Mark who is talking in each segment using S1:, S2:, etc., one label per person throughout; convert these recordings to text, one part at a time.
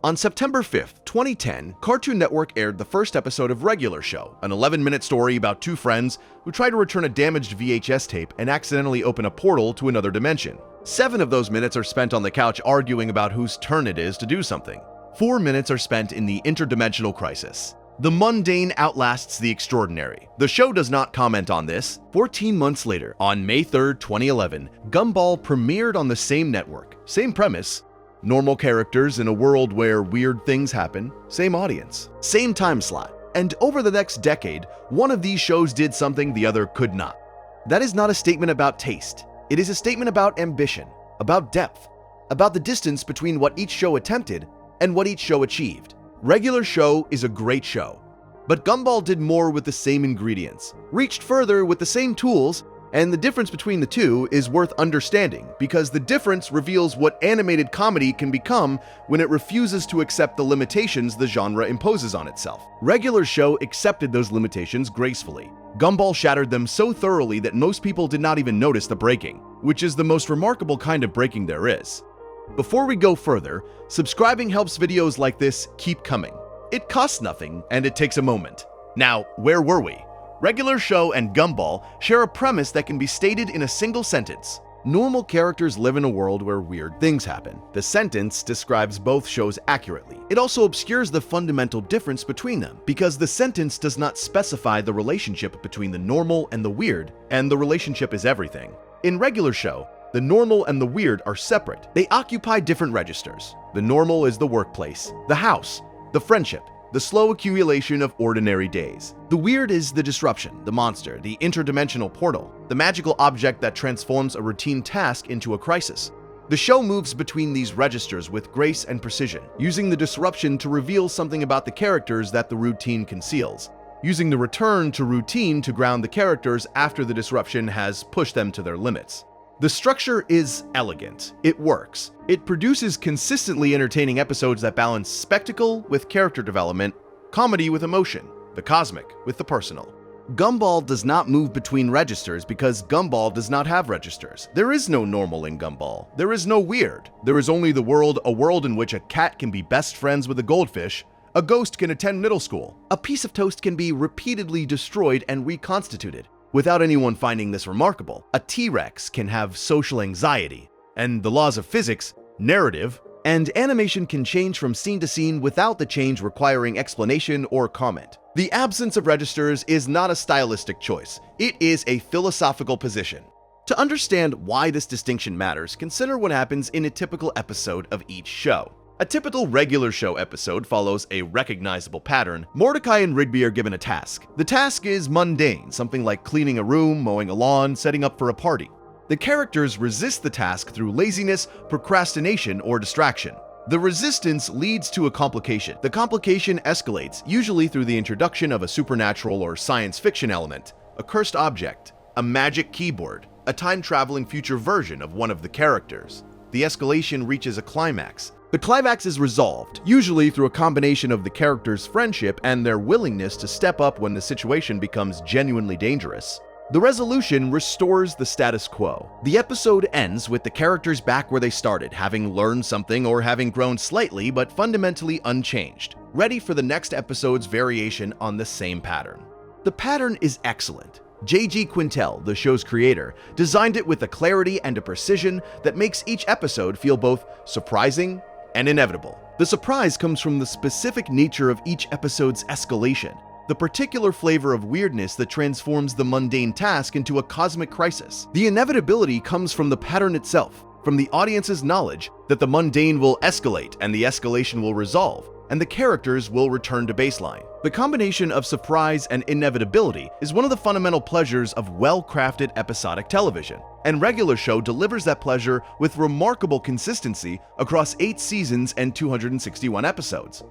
S1: On September 5th, 2010, Cartoon Network aired the first episode of Regular Show, an 11-minute story about two friends who try to return a damaged VHS tape and accidentally open a portal to another dimension. 7 of those minutes are spent on the couch arguing about whose turn it is to do something. 4 minutes are spent in the interdimensional crisis. The mundane outlasts the extraordinary. The show does not comment on this. 14 months later, on May 3rd, 2011, Gumball premiered on the same network. Same premise. Normal characters in a world where weird things happen, same audience, same time slot. And over the next decade, one of these shows did something the other could not. That is not a statement about taste. It is a statement about ambition, about depth, about the distance between what each show attempted and what each show achieved. Regular Show is a great show, but Gumball did more with the same ingredients, reached further with the same tools, and the difference between the two is worth understanding because the difference reveals what animated comedy can become when it refuses to accept the limitations the genre imposes on itself. Regular Show accepted those limitations gracefully. Gumball shattered them so thoroughly that most people did not even notice the breaking, which is the most remarkable kind of breaking there is. Before we go further, subscribing helps videos like this keep coming. It costs nothing and it takes a moment. Now, where were we? Regular Show and Gumball share a premise that can be stated in a single sentence. Normal characters live in a world where weird things happen. The sentence describes both shows accurately. It also obscures the fundamental difference between them because the sentence does not specify the relationship between the normal and the weird, and the relationship is everything. In Regular Show, the normal and the weird are separate. They occupy different registers. The normal is the workplace, the house, the friendship, the slow accumulation of ordinary days. The weird is the disruption, the monster, the interdimensional portal, the magical object that transforms a routine task into a crisis. The show moves between these registers with grace and precision, using the disruption to reveal something about the characters that the routine conceals, using the return to routine to ground the characters after the disruption has pushed them to their limits. The structure is elegant. It works. It produces consistently entertaining episodes that balance spectacle with character development, comedy with emotion, the cosmic with the personal. Gumball does not move between registers because Gumball does not have registers. There is no normal in Gumball. There is no weird. There is only the world, a world in which a cat can be best friends with a goldfish, a ghost can attend middle school, a piece of toast can be repeatedly destroyed and reconstituted. Without anyone finding this remarkable, a T-Rex can have social anxiety, and the laws of physics, narrative, and animation can change from scene to scene without the change requiring explanation or comment. The absence of registers is not a stylistic choice, it is a philosophical position. To understand why this distinction matters, consider what happens in a typical episode of each show. A typical Regular Show episode follows a recognizable pattern. Mordecai and Rigby are given a task. The task is mundane, something like cleaning a room, mowing a lawn, setting up for a party. The characters resist the task through laziness, procrastination, or distraction. The resistance leads to a complication. The complication escalates, usually through the introduction of a supernatural or science fiction element, a cursed object, a magic keyboard, a time-traveling future version of one of the characters. The escalation reaches a climax. The climax is resolved, usually through a combination of the characters' friendship and their willingness to step up when the situation becomes genuinely dangerous. The resolution restores the status quo. The episode ends with the characters back where they started, having learned something or having grown slightly but fundamentally unchanged, ready for the next episode's variation on the same pattern. The pattern is excellent. J.G. Quintel, the show's creator, designed it with a clarity and a precision that makes each episode feel both surprising and inevitable. The surprise comes from the specific nature of each episode's escalation, the particular flavor of weirdness that transforms the mundane task into a cosmic crisis. The inevitability comes from the pattern itself, from the audience's knowledge that the mundane will escalate and the escalation will resolve, and the characters will return to baseline. The combination of surprise and inevitability is one of the fundamental pleasures of well-crafted episodic television, and Regular Show delivers that pleasure with remarkable consistency across 8 seasons and 261 episodes.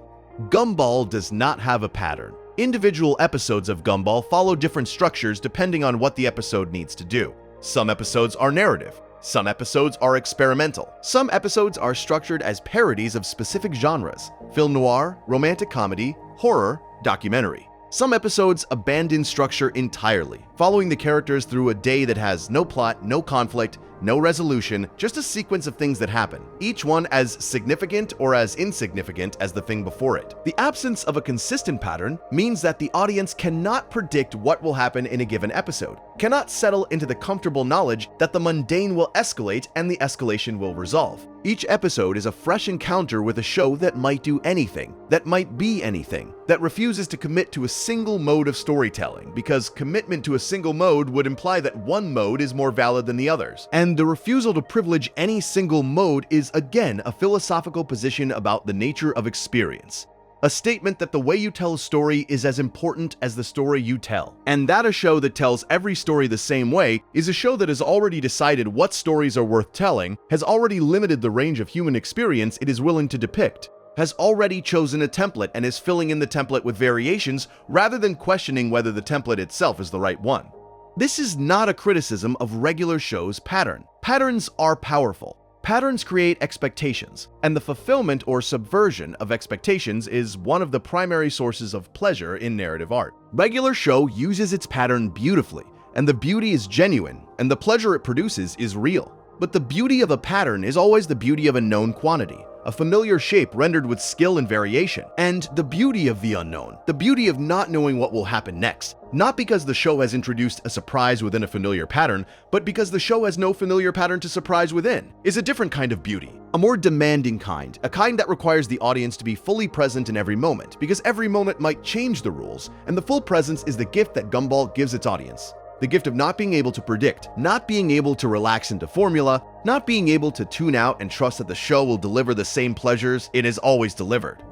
S1: Gumball does not have a pattern. Individual episodes of Gumball follow different structures depending on what the episode needs to do. Some episodes are narrative. Some episodes are experimental. Some episodes are structured as parodies of specific genres: film noir, romantic comedy, horror, documentary. Some episodes abandon structure entirely, following the characters through a day that has no plot, no conflict, no resolution, just a sequence of things that happen, each one as significant or as insignificant as the thing before it. The absence of a consistent pattern means that the audience cannot predict what will happen in a given episode, cannot settle into the comfortable knowledge that the mundane will escalate and the escalation will resolve. Each episode is a fresh encounter with a show that might do anything, that might be anything, that refuses to commit to a single mode of storytelling, because commitment to a single mode would imply that one mode is more valid than the others. And the refusal to privilege any single mode is again a philosophical position about the nature of experience. A statement that the way you tell a story is as important as the story you tell. And that a show that tells every story the same way is a show that has already decided what stories are worth telling, has already limited the range of human experience it is willing to depict, has already chosen a template and is filling in the template with variations rather than questioning whether the template itself is the right one. This is not a criticism of regular shows' pattern. Patterns are powerful. Patterns create expectations, and the fulfillment or subversion of expectations is one of the primary sources of pleasure in narrative art. Regular show uses its pattern beautifully, and the beauty is genuine, and the pleasure it produces is real. But the beauty of a pattern is always the beauty of a known quantity, a familiar shape rendered with skill and variation, and the beauty of the unknown, the beauty of not knowing what will happen next, not because the show has introduced a surprise within a familiar pattern, but because the show has no familiar pattern to surprise within, is a different kind of beauty, a more demanding kind, a kind that requires the audience to be fully present in every moment, because every moment might change the rules, and the full presence is the gift that Gumball gives its audience. The gift of not being able to predict, not being able to relax into formula, not being able to tune out and trust that the show will deliver the same pleasures it has always delivered.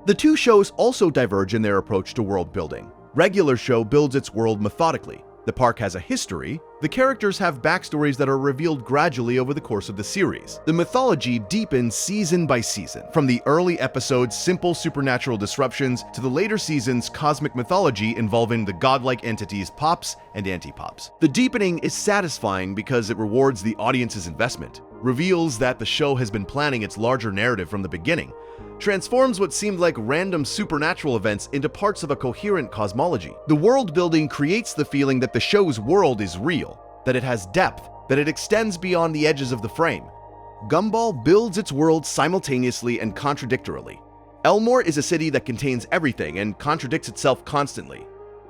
S1: The two shows also diverge in their approach to world building. Regular show builds its world methodically. The park has a history. The characters have backstories that are revealed gradually over the course of the series. The mythology deepens season by season, from the early episodes' simple supernatural disruptions to the later seasons' cosmic mythology involving the godlike entities Pops and Anti-Pops. The deepening is satisfying because it rewards the audience's investment, reveals that the show has been planning its larger narrative from the beginning, transforms what seemed like random supernatural events into parts of a coherent cosmology. The world building creates the feeling that the show's world is real, that it has depth, that it extends beyond the edges of the frame. Gumball builds its world simultaneously and contradictorily. Elmore is a city that contains everything and contradicts itself constantly.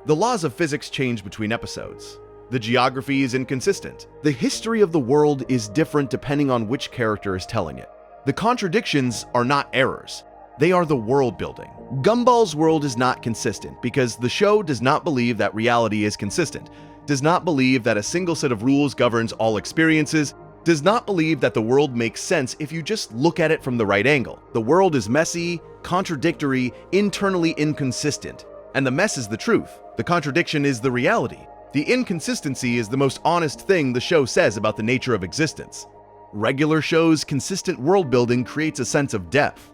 S1: The laws of physics change between episodes. The geography is inconsistent. The history of the world is different depending on which character is telling it. The contradictions are not errors. They are the world building. Gumball's world is not consistent because the show does not believe that reality is consistent, does not believe that a single set of rules governs all experiences, does not believe that the world makes sense if you just look at it from the right angle. The world is messy, contradictory, internally inconsistent. And the mess is the truth. The contradiction is the reality. The inconsistency is the most honest thing the show says about the nature of existence. Regular show's consistent world building creates a sense of depth.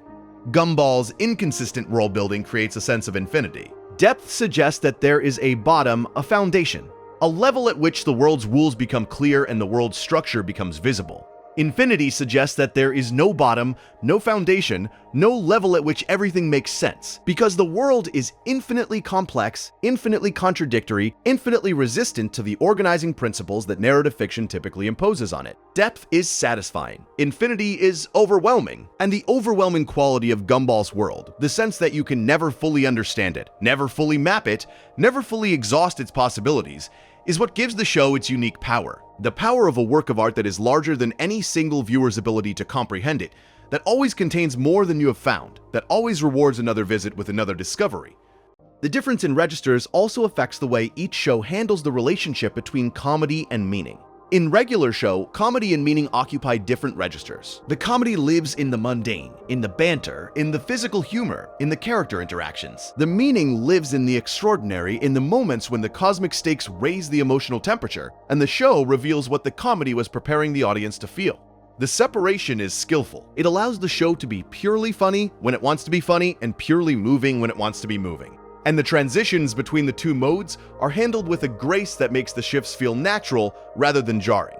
S1: Gumball's inconsistent world building creates a sense of infinity. Depth suggests that there is a bottom, a foundation, a level at which the world's rules become clear and the world's structure becomes visible. Infinity suggests that there is no bottom, no foundation, no level at which everything makes sense, because the world is infinitely complex, infinitely contradictory, infinitely resistant to the organizing principles that narrative fiction typically imposes on it. Depth is satisfying. Infinity is overwhelming. And the overwhelming quality of Gumball's world, the sense that you can never fully understand it, never fully map it, never fully exhaust its possibilities, is what gives the show its unique power. The power of a work of art that is larger than any single viewer's ability to comprehend it, that always contains more than you have found, that always rewards another visit with another discovery. The difference in registers also affects the way each show handles the relationship between comedy and meaning. In regular show, comedy and meaning occupy different registers. The comedy lives in the mundane, in the banter, in the physical humor, in the character interactions. The meaning lives in the extraordinary, in the moments when the cosmic stakes raise the emotional temperature, and the show reveals what the comedy was preparing the audience to feel. The separation is skillful. It allows the show to be purely funny when it wants to be funny and purely moving when it wants to be moving. And the transitions between the two modes are handled with a grace that makes the shifts feel natural rather than jarring.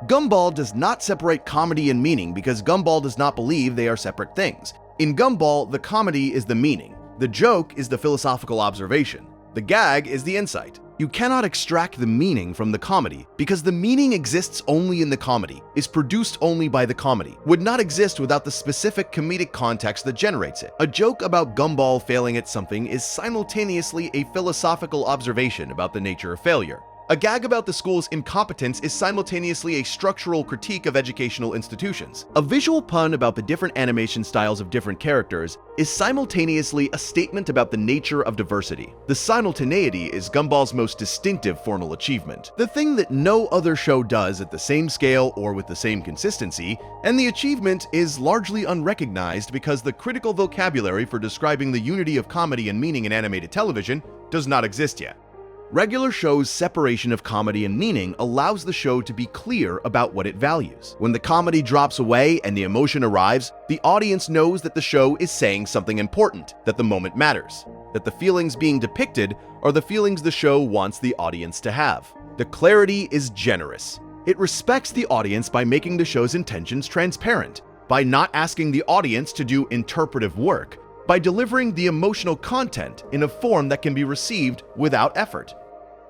S1: Gumball does not separate comedy and meaning because Gumball does not believe they are separate things. In Gumball, the comedy is the meaning. The joke is the philosophical observation. The gag is the insight. You cannot extract the meaning from the comedy because the meaning exists only in the comedy, is produced only by the comedy, would not exist without the specific comedic context that generates it. A joke about Gumball failing at something is simultaneously a philosophical observation about the nature of failure. A gag about the school's incompetence is simultaneously a structural critique of educational institutions. A visual pun about the different animation styles of different characters is simultaneously a statement about the nature of diversity. The simultaneity is Gumball's most distinctive formal achievement, the thing that no other show does at the same scale or with the same consistency, and the achievement is largely unrecognized because the critical vocabulary for describing the unity of comedy and meaning in animated television does not exist yet. Regular show's separation of comedy and meaning allows the show to be clear about what it values. When the comedy drops away and the emotion arrives, the audience knows that the show is saying something important, that the moment matters, that the feelings being depicted are the feelings the show wants the audience to have. The clarity is generous. It respects the audience by making the show's intentions transparent, by not asking the audience to do interpretive work, by delivering the emotional content in a form that can be received without effort.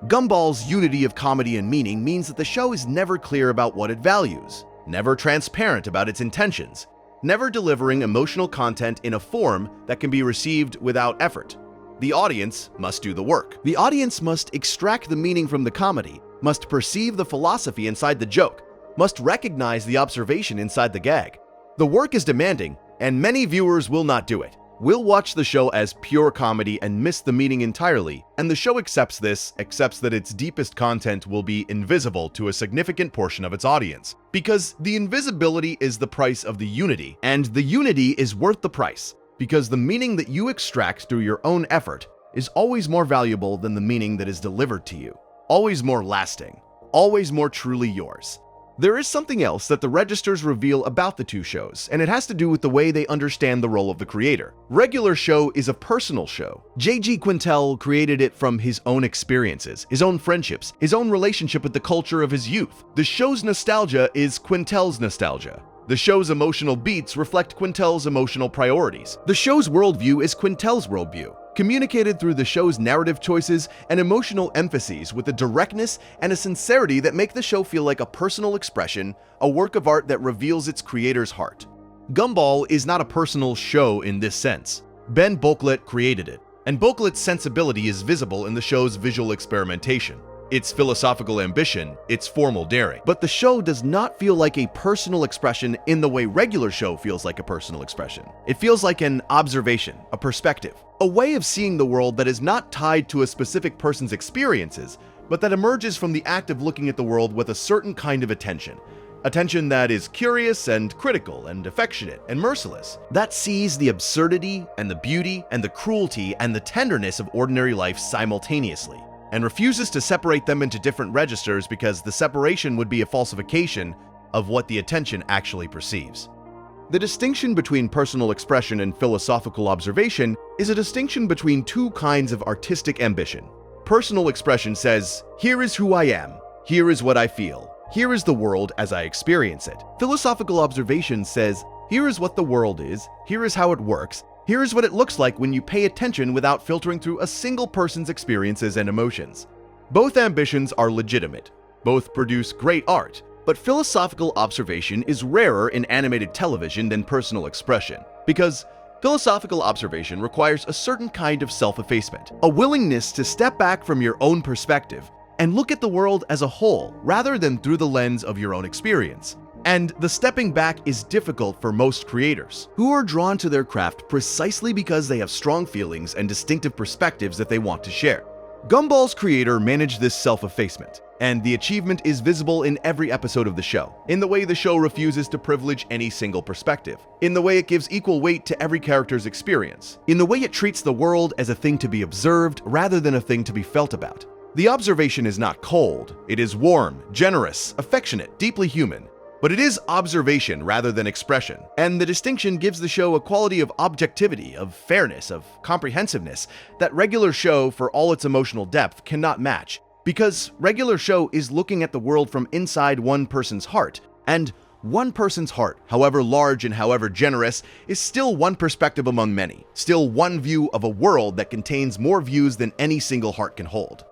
S1: Gumball's unity of comedy and meaning means that the show is never clear about what it values, never transparent about its intentions, never delivering emotional content in a form that can be received without effort. The audience must do the work. The audience must extract the meaning from the comedy, must perceive the philosophy inside the joke, must recognize the observation inside the gag. The work is demanding, and many viewers will not do it. We'll watch the show as pure comedy and miss the meaning entirely, and the show accepts that its deepest content will be invisible to a significant portion of its audience. Because the invisibility is the price of the unity, and the unity is worth the price, because the meaning that you extract through your own effort is always more valuable than the meaning that is delivered to you, always more lasting, always more truly yours. There is something else that the registers reveal about the two shows, and it has to do with the way they understand the role of the creator. Regular show is a personal show. J.G. Quintel created it from his own experiences, his own friendships, his own relationship with the culture of his youth. The show's nostalgia is Quintel's nostalgia. The show's emotional beats reflect Quintel's emotional priorities. The show's worldview is Quintel's worldview, communicated through the show's narrative choices and emotional emphases with a directness and a sincerity that make the show feel like a personal expression, a work of art that reveals its creator's heart. Gumball is not a personal show in this sense. Ben Boeklet created it, and Boeklet's sensibility is visible in the show's visual experimentation, its philosophical ambition, its formal daring. But the show does not feel like a personal expression in the way regular show feels like a personal expression. It feels like an observation, a perspective, a way of seeing the world that is not tied to a specific person's experiences, but that emerges from the act of looking at the world with a certain kind of attention. Attention that is curious and critical and affectionate and merciless, that sees the absurdity and the beauty and the cruelty and the tenderness of ordinary life simultaneously, and refuses to separate them into different registers because the separation would be a falsification of what the attention actually perceives. The distinction between personal expression and philosophical observation is a distinction between two kinds of artistic ambition. Personal expression says, "Here is who I am, here is what I feel, here is the world as I experience it." Philosophical observation says, "Here is what the world is, here is how it works, here is what it looks like when you pay attention without filtering through a single person's experiences and emotions." Both ambitions are legitimate. Both produce great art. But philosophical observation is rarer in animated television than personal expression, because philosophical observation requires a certain kind of self-effacement, a willingness to step back from your own perspective and look at the world as a whole rather than through the lens of your own experience. And the stepping back is difficult for most creators, who are drawn to their craft precisely because they have strong feelings and distinctive perspectives that they want to share. Gumball's creator managed this self-effacement, and the achievement is visible in every episode of the show, in the way the show refuses to privilege any single perspective, in the way it gives equal weight to every character's experience, in the way it treats the world as a thing to be observed rather than a thing to be felt about. The observation is not cold, it is warm, generous, affectionate, deeply human. But it is observation rather than expression, and the distinction gives the show a quality of objectivity, of fairness, of comprehensiveness that regular show, for all its emotional depth, cannot match. Because regular show is looking at the world from inside one person's heart, and one person's heart, however large and however generous, is still one perspective among many, still one view of a world that contains more views than any single heart can hold.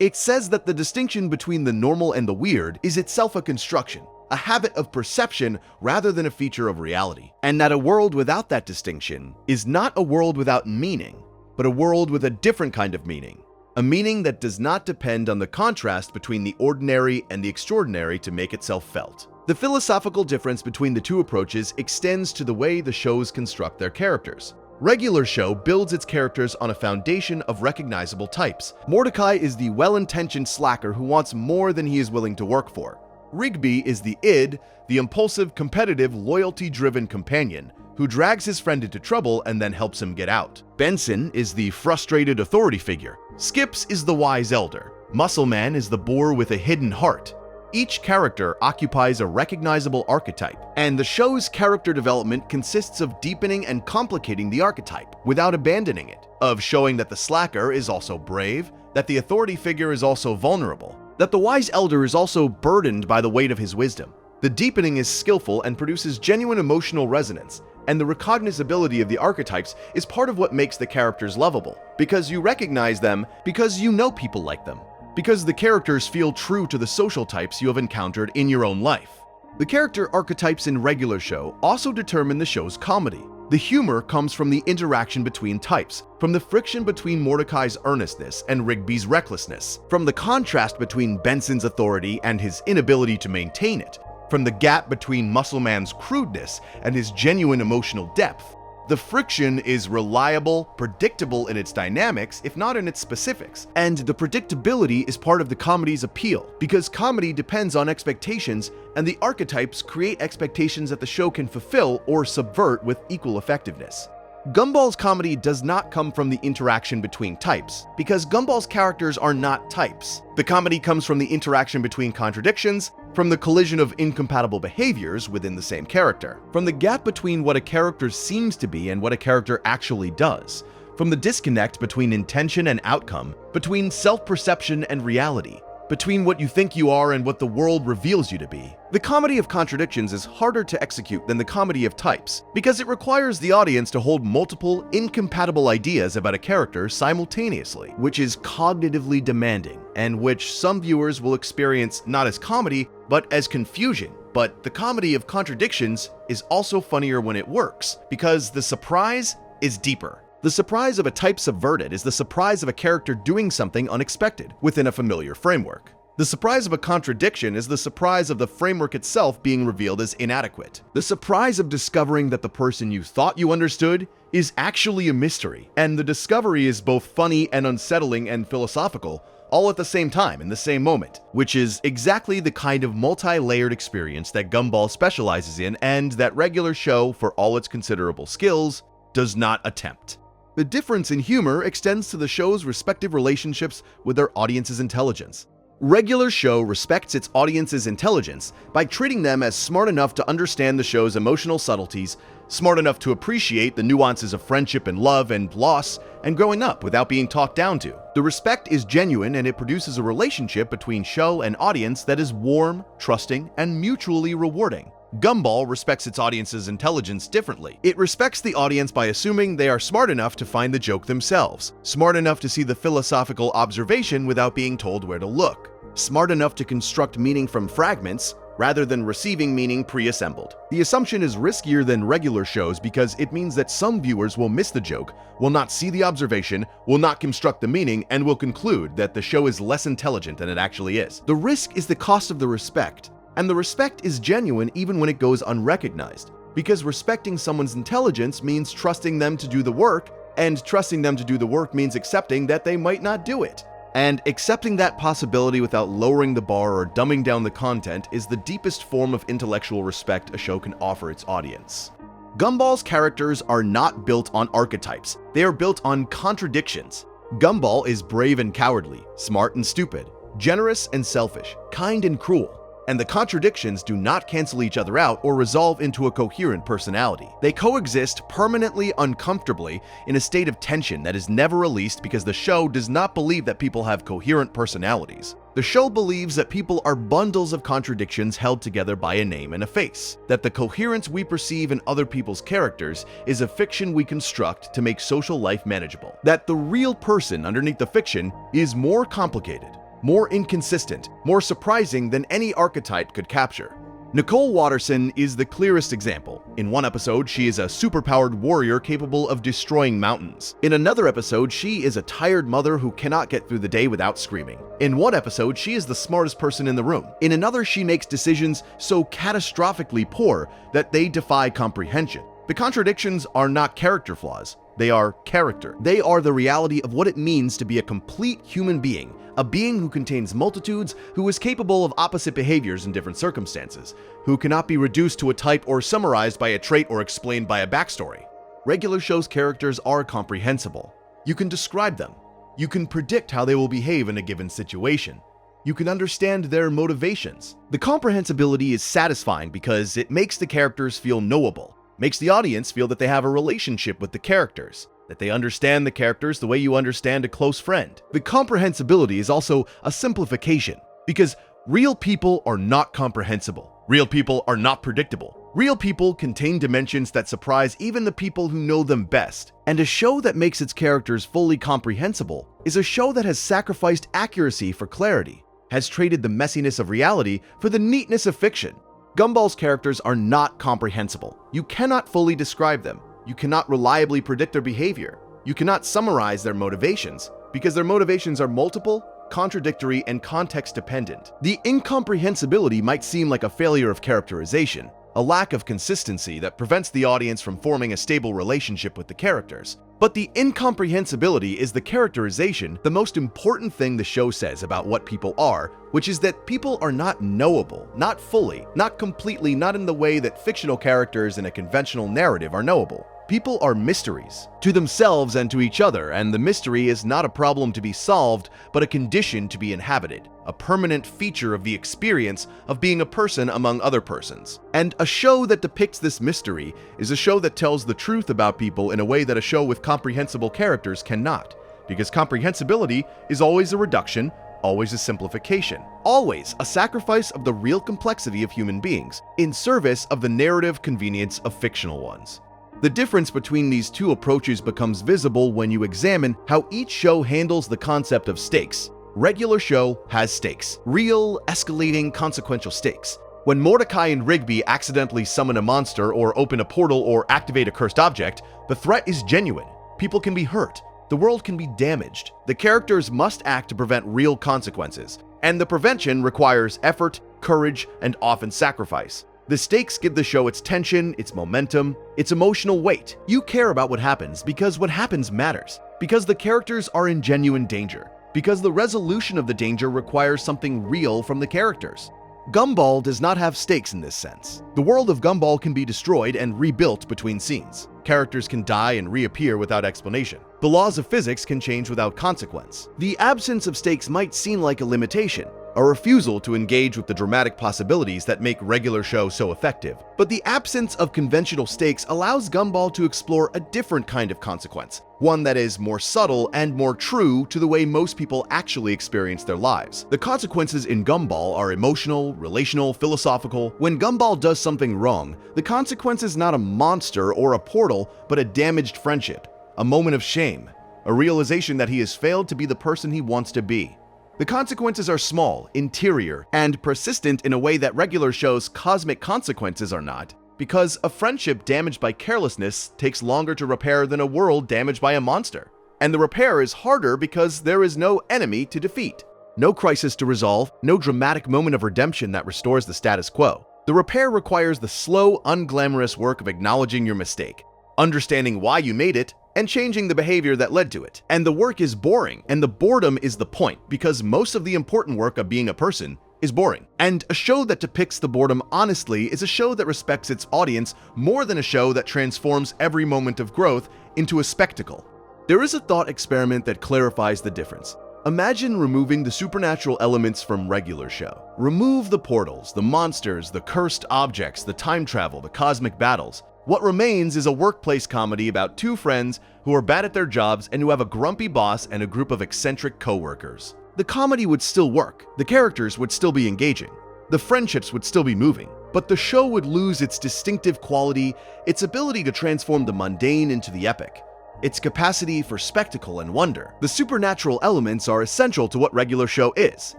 S1: It says that the distinction between the normal and the weird is itself a construction, a habit of perception rather than a feature of reality, and that a world without that distinction is not a world without meaning, but a world with a different kind of meaning, a meaning that does not depend on the contrast between the ordinary and the extraordinary to make itself felt. The philosophical difference between the two approaches extends to the way the shows construct their characters. Regular show builds its characters on a foundation of recognizable types. Mordecai is the well-intentioned slacker who wants more than he is willing to work for. Rigby is the id, the impulsive, competitive, loyalty-driven companion who drags his friend into trouble and then helps him get out. Benson is the frustrated authority figure. Skips is the wise elder. Muscle Man is the boar with a hidden heart. Each character occupies a recognizable archetype, and the show's character development consists of deepening and complicating the archetype without abandoning it, of showing that the slacker is also brave, that the authority figure is also vulnerable, that the wise elder is also burdened by the weight of his wisdom. The deepening is skillful and produces genuine emotional resonance, and the recognizability of the archetypes is part of what makes the characters lovable, because you recognize them because you know people like them, because the characters feel true to the social types you have encountered in your own life. The character archetypes in regular show also determine the show's comedy. The humor comes from the interaction between types, from the friction between Mordecai's earnestness and Rigby's recklessness, from the contrast between Benson's authority and his inability to maintain it, from the gap between Muscle Man's crudeness and his genuine emotional depth. The friction is reliable, predictable in its dynamics, if not in its specifics, and the predictability is part of the comedy's appeal, because comedy depends on expectations, and the archetypes create expectations that the show can fulfill or subvert with equal effectiveness. Gumball's comedy does not come from the interaction between types, because Gumball's characters are not types. The comedy comes from the interaction between contradictions, from the collision of incompatible behaviors within the same character, from the gap between what a character seems to be and what a character actually does, from the disconnect between intention and outcome, between self-perception and reality, between what you think you are and what the world reveals you to be. The comedy of contradictions is harder to execute than the comedy of types, because it requires the audience to hold multiple, incompatible ideas about a character simultaneously, which is cognitively demanding, and which some viewers will experience not as comedy, but as confusion. But the comedy of contradictions is also funnier when it works, because the surprise is deeper. The surprise of a type subverted is the surprise of a character doing something unexpected within a familiar framework. The surprise of a contradiction is the surprise of the framework itself being revealed as inadequate. The surprise of discovering that the person you thought you understood is actually a mystery, and the discovery is both funny and unsettling and philosophical, all at the same time in the same moment, which is exactly the kind of multi-layered experience that Gumball specializes in and that regular show, for all its considerable skills, does not attempt. The difference in humor extends to the show's respective relationships with their audience's intelligence. Regular show respects its audience's intelligence by treating them as smart enough to understand the show's emotional subtleties, smart enough to appreciate the nuances of friendship and love and loss, and growing up without being talked down to. The respect is genuine, and it produces a relationship between show and audience that is warm, trusting, and mutually rewarding. Gumball respects its audience's intelligence differently. It respects the audience by assuming they are smart enough to find the joke themselves, smart enough to see the philosophical observation without being told where to look, smart enough to construct meaning from fragments rather than receiving meaning pre-assembled. The assumption is riskier than regular shows because it means that some viewers will miss the joke, will not see the observation, will not construct the meaning, and will conclude that the show is less intelligent than it actually is. The risk is the cost of the respect. And the respect is genuine even when it goes unrecognized, because respecting someone's intelligence means trusting them to do the work, and trusting them to do the work means accepting that they might not do it. And accepting that possibility without lowering the bar or dumbing down the content is the deepest form of intellectual respect a show can offer its audience. Gumball's characters are not built on archetypes, they are built on contradictions. Gumball is brave and cowardly, smart and stupid, generous and selfish, kind and cruel. And the contradictions do not cancel each other out or resolve into a coherent personality. They coexist permanently uncomfortably in a state of tension that is never released because the show does not believe that people have coherent personalities. The show believes that people are bundles of contradictions held together by a name and a face, that the coherence we perceive in other people's characters is a fiction we construct to make social life manageable, that the real person underneath the fiction is more complicated, more inconsistent, more surprising than any archetype could capture. Nicole Watterson is the clearest example. In one episode, she is a superpowered warrior capable of destroying mountains. In another episode, she is a tired mother who cannot get through the day without screaming. In one episode, she is the smartest person in the room. In another, she makes decisions so catastrophically poor that they defy comprehension. The contradictions are not character flaws. They are character. They are the reality of what it means to be a complete human being, a being who contains multitudes, who is capable of opposite behaviors in different circumstances, who cannot be reduced to a type or summarized by a trait or explained by a backstory. Regular show's characters are comprehensible. You can describe them. You can predict how they will behave in a given situation. You can understand their motivations. The comprehensibility is satisfying because it makes the characters feel knowable, makes the audience feel that they have a relationship with the characters, that they understand the characters the way you understand a close friend. The comprehensibility is also a simplification, because real people are not comprehensible. Real people are not predictable. Real people contain dimensions that surprise even the people who know them best. And a show that makes its characters fully comprehensible is a show that has sacrificed accuracy for clarity, has traded the messiness of reality for the neatness of fiction. Gumball's characters are not comprehensible. You cannot fully describe them. You cannot reliably predict their behavior. You cannot summarize their motivations, because their motivations are multiple, contradictory, and context-dependent. The incomprehensibility might seem like a failure of characterization, a lack of consistency that prevents the audience from forming a stable relationship with the characters. But the incomprehensibility is the characterization, the most important thing the show says about what people are, which is that people are not knowable, not fully, not completely, not in the way that fictional characters in a conventional narrative are knowable. People are mysteries, to themselves and to each other, and the mystery is not a problem to be solved, but a condition to be inhabited, a permanent feature of the experience of being a person among other persons. And a show that depicts this mystery is a show that tells the truth about people in a way that a show with comprehensible characters cannot, because comprehensibility is always a reduction, always a simplification, always a sacrifice of the real complexity of human beings in service of the narrative convenience of fictional ones. The difference between these two approaches becomes visible when you examine how each show handles the concept of stakes. Regular show has stakes, real, escalating, consequential stakes. When Mordecai and Rigby accidentally summon a monster or open a portal or activate a cursed object, the threat is genuine. People can be hurt. The world can be damaged. The characters must act to prevent real consequences, and the prevention requires effort, courage, and often sacrifice. The stakes give the show its tension, its momentum, its emotional weight. You care about what happens because what happens matters, because the characters are in genuine danger, because the resolution of the danger requires something real from the characters. Gumball does not have stakes in this sense. The world of Gumball can be destroyed and rebuilt between scenes. Characters can die and reappear without explanation. The laws of physics can change without consequence. The absence of stakes might seem like a limitation, a refusal to engage with the dramatic possibilities that make regular show so effective. But the absence of conventional stakes allows Gumball to explore a different kind of consequence, one that is more subtle and more true to the way most people actually experience their lives. The consequences in Gumball are emotional, relational, philosophical. When Gumball does something wrong, the consequence is not a monster or a portal, but a damaged friendship, a moment of shame, a realization that he has failed to be the person he wants to be. The consequences are small, interior, and persistent in a way that regular shows' cosmic consequences are not, because a friendship damaged by carelessness takes longer to repair than a world damaged by a monster. And the repair is harder because there is no enemy to defeat, no crisis to resolve, no dramatic moment of redemption that restores the status quo. The repair requires the slow, unglamorous work of acknowledging your mistake, understanding why you made it, and changing the behavior that led to it. And the work is boring, and the boredom is the point, because most of the important work of being a person is boring. And a show that depicts the boredom honestly is a show that respects its audience more than a show that transforms every moment of growth into a spectacle. There is a thought experiment that clarifies the difference. Imagine removing the supernatural elements from regular show. Remove the portals, the monsters, the cursed objects, the time travel, the cosmic battles. What remains is a workplace comedy about two friends who are bad at their jobs and who have a grumpy boss and a group of eccentric co-workers. The comedy would still work, the characters would still be engaging, the friendships would still be moving, but the show would lose its distinctive quality, its ability to transform the mundane into the epic. its capacity for spectacle and wonder. The supernatural elements are essential to what regular show is.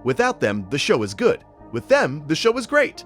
S1: Without them, the show is good. With them, the show is great.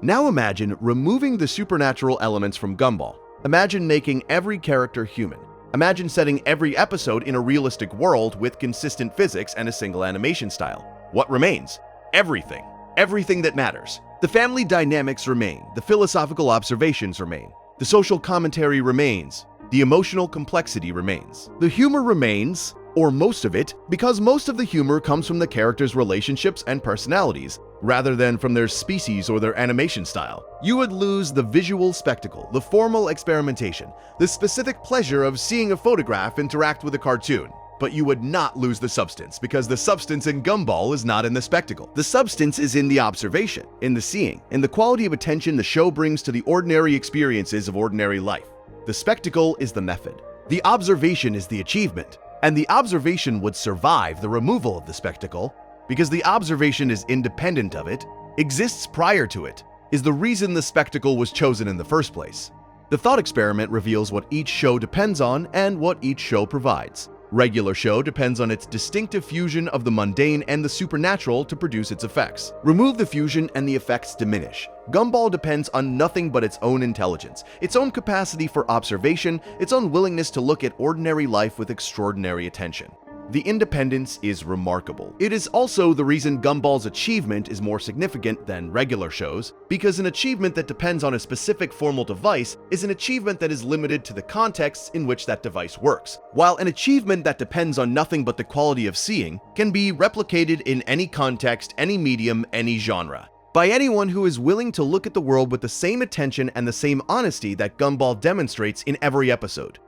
S1: Now imagine removing the supernatural elements from Gumball. Imagine making every character human. Imagine setting every episode in a realistic world with consistent physics and a single animation style. What remains? Everything. Everything that matters. The family dynamics remain. The philosophical observations remain. The social commentary remains. The emotional complexity remains. The humor remains, or most of it, because most of the humor comes from the characters' relationships and personalities, rather than from their species or their animation style. You would lose the visual spectacle, the formal experimentation, the specific pleasure of seeing a photograph interact with a cartoon. But you would not lose the substance, because the substance in Gumball is not in the spectacle. The substance is in the observation, in the seeing, in the quality of attention the show brings to the ordinary experiences of ordinary life. The spectacle is the method. The observation is the achievement. And the observation would survive the removal of the spectacle, because the observation is independent of it, exists prior to it, is the reason the spectacle was chosen in the first place. The thought experiment reveals what each show depends on and what each show provides. Regular show depends on its distinctive fusion of the mundane and the supernatural to produce its effects. Remove the fusion and the effects diminish. Gumball depends on nothing but its own intelligence, its own capacity for observation, its own willingness to look at ordinary life with extraordinary attention. The independence is remarkable. It is also the reason Gumball's achievement is more significant than regular shows, because an achievement that depends on a specific formal device is an achievement that is limited to the contexts in which that device works, while an achievement that depends on nothing but the quality of seeing can be replicated in any context, any medium, any genre, by anyone who is willing to look at the world with the same attention and the same honesty that Gumball demonstrates in every episode.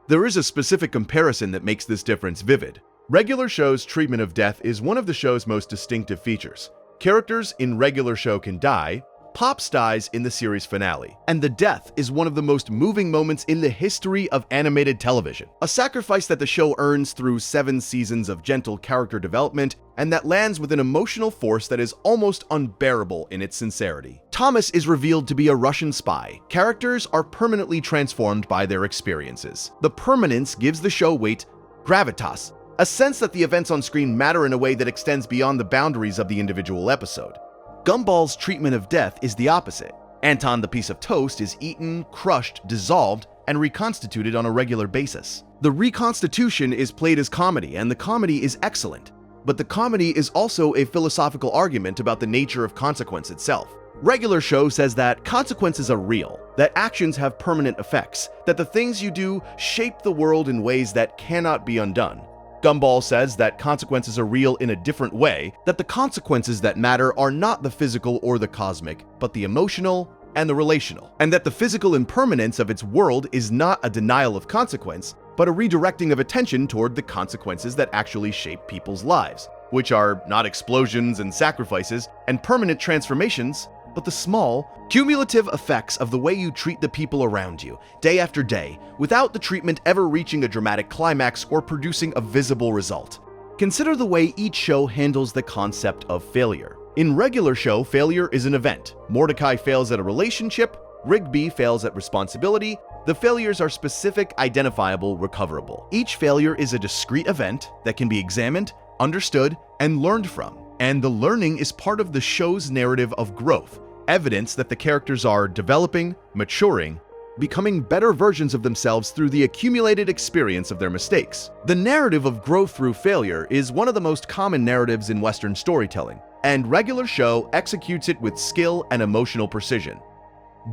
S1: There is a specific comparison that makes this difference vivid. Regular show's treatment of death is one of the show's most distinctive features. Characters in regular show can die, Pops dies in the series finale, and the death is one of the most moving moments in the history of animated television. A sacrifice that the show earns through 7 seasons of gentle character development, and that lands with an emotional force that is almost unbearable in its sincerity. Thomas is revealed to be a Russian spy. Characters are permanently transformed by their experiences. The permanence gives the show weight, gravitas, a sense that the events on screen matter in a way that extends beyond the boundaries of the individual episode. Gumball's treatment of death is the opposite. Anton the piece of toast is eaten, crushed, dissolved, and reconstituted on a regular basis. The reconstitution is played as comedy, and the comedy is excellent. But the comedy is also a philosophical argument about the nature of consequence itself. Regular show says that consequences are real, that actions have permanent effects, that the things you do shape the world in ways that cannot be undone. Gumball says that consequences are real in a different way, that the consequences that matter are not the physical or the cosmic, but the emotional and the relational, and that the physical impermanence of its world is not a denial of consequence, but a redirecting of attention toward the consequences that actually shape people's lives, which are not explosions and sacrifices and permanent transformations, but the small, cumulative effects of the way you treat the people around you, day after day, without the treatment ever reaching a dramatic climax or producing a visible result. Consider the way each show handles the concept of failure. In regular show, failure is an event. Mordecai fails at a relationship, Rigby fails at responsibility. The failures are specific, identifiable, recoverable. Each failure is a discrete event that can be examined, understood, and learned from. And the learning is part of the show's narrative of growth, evidence that the characters are developing, maturing, becoming better versions of themselves through the accumulated experience of their mistakes. The narrative of growth through failure is one of the most common narratives in Western storytelling, and regular show executes it with skill and emotional precision.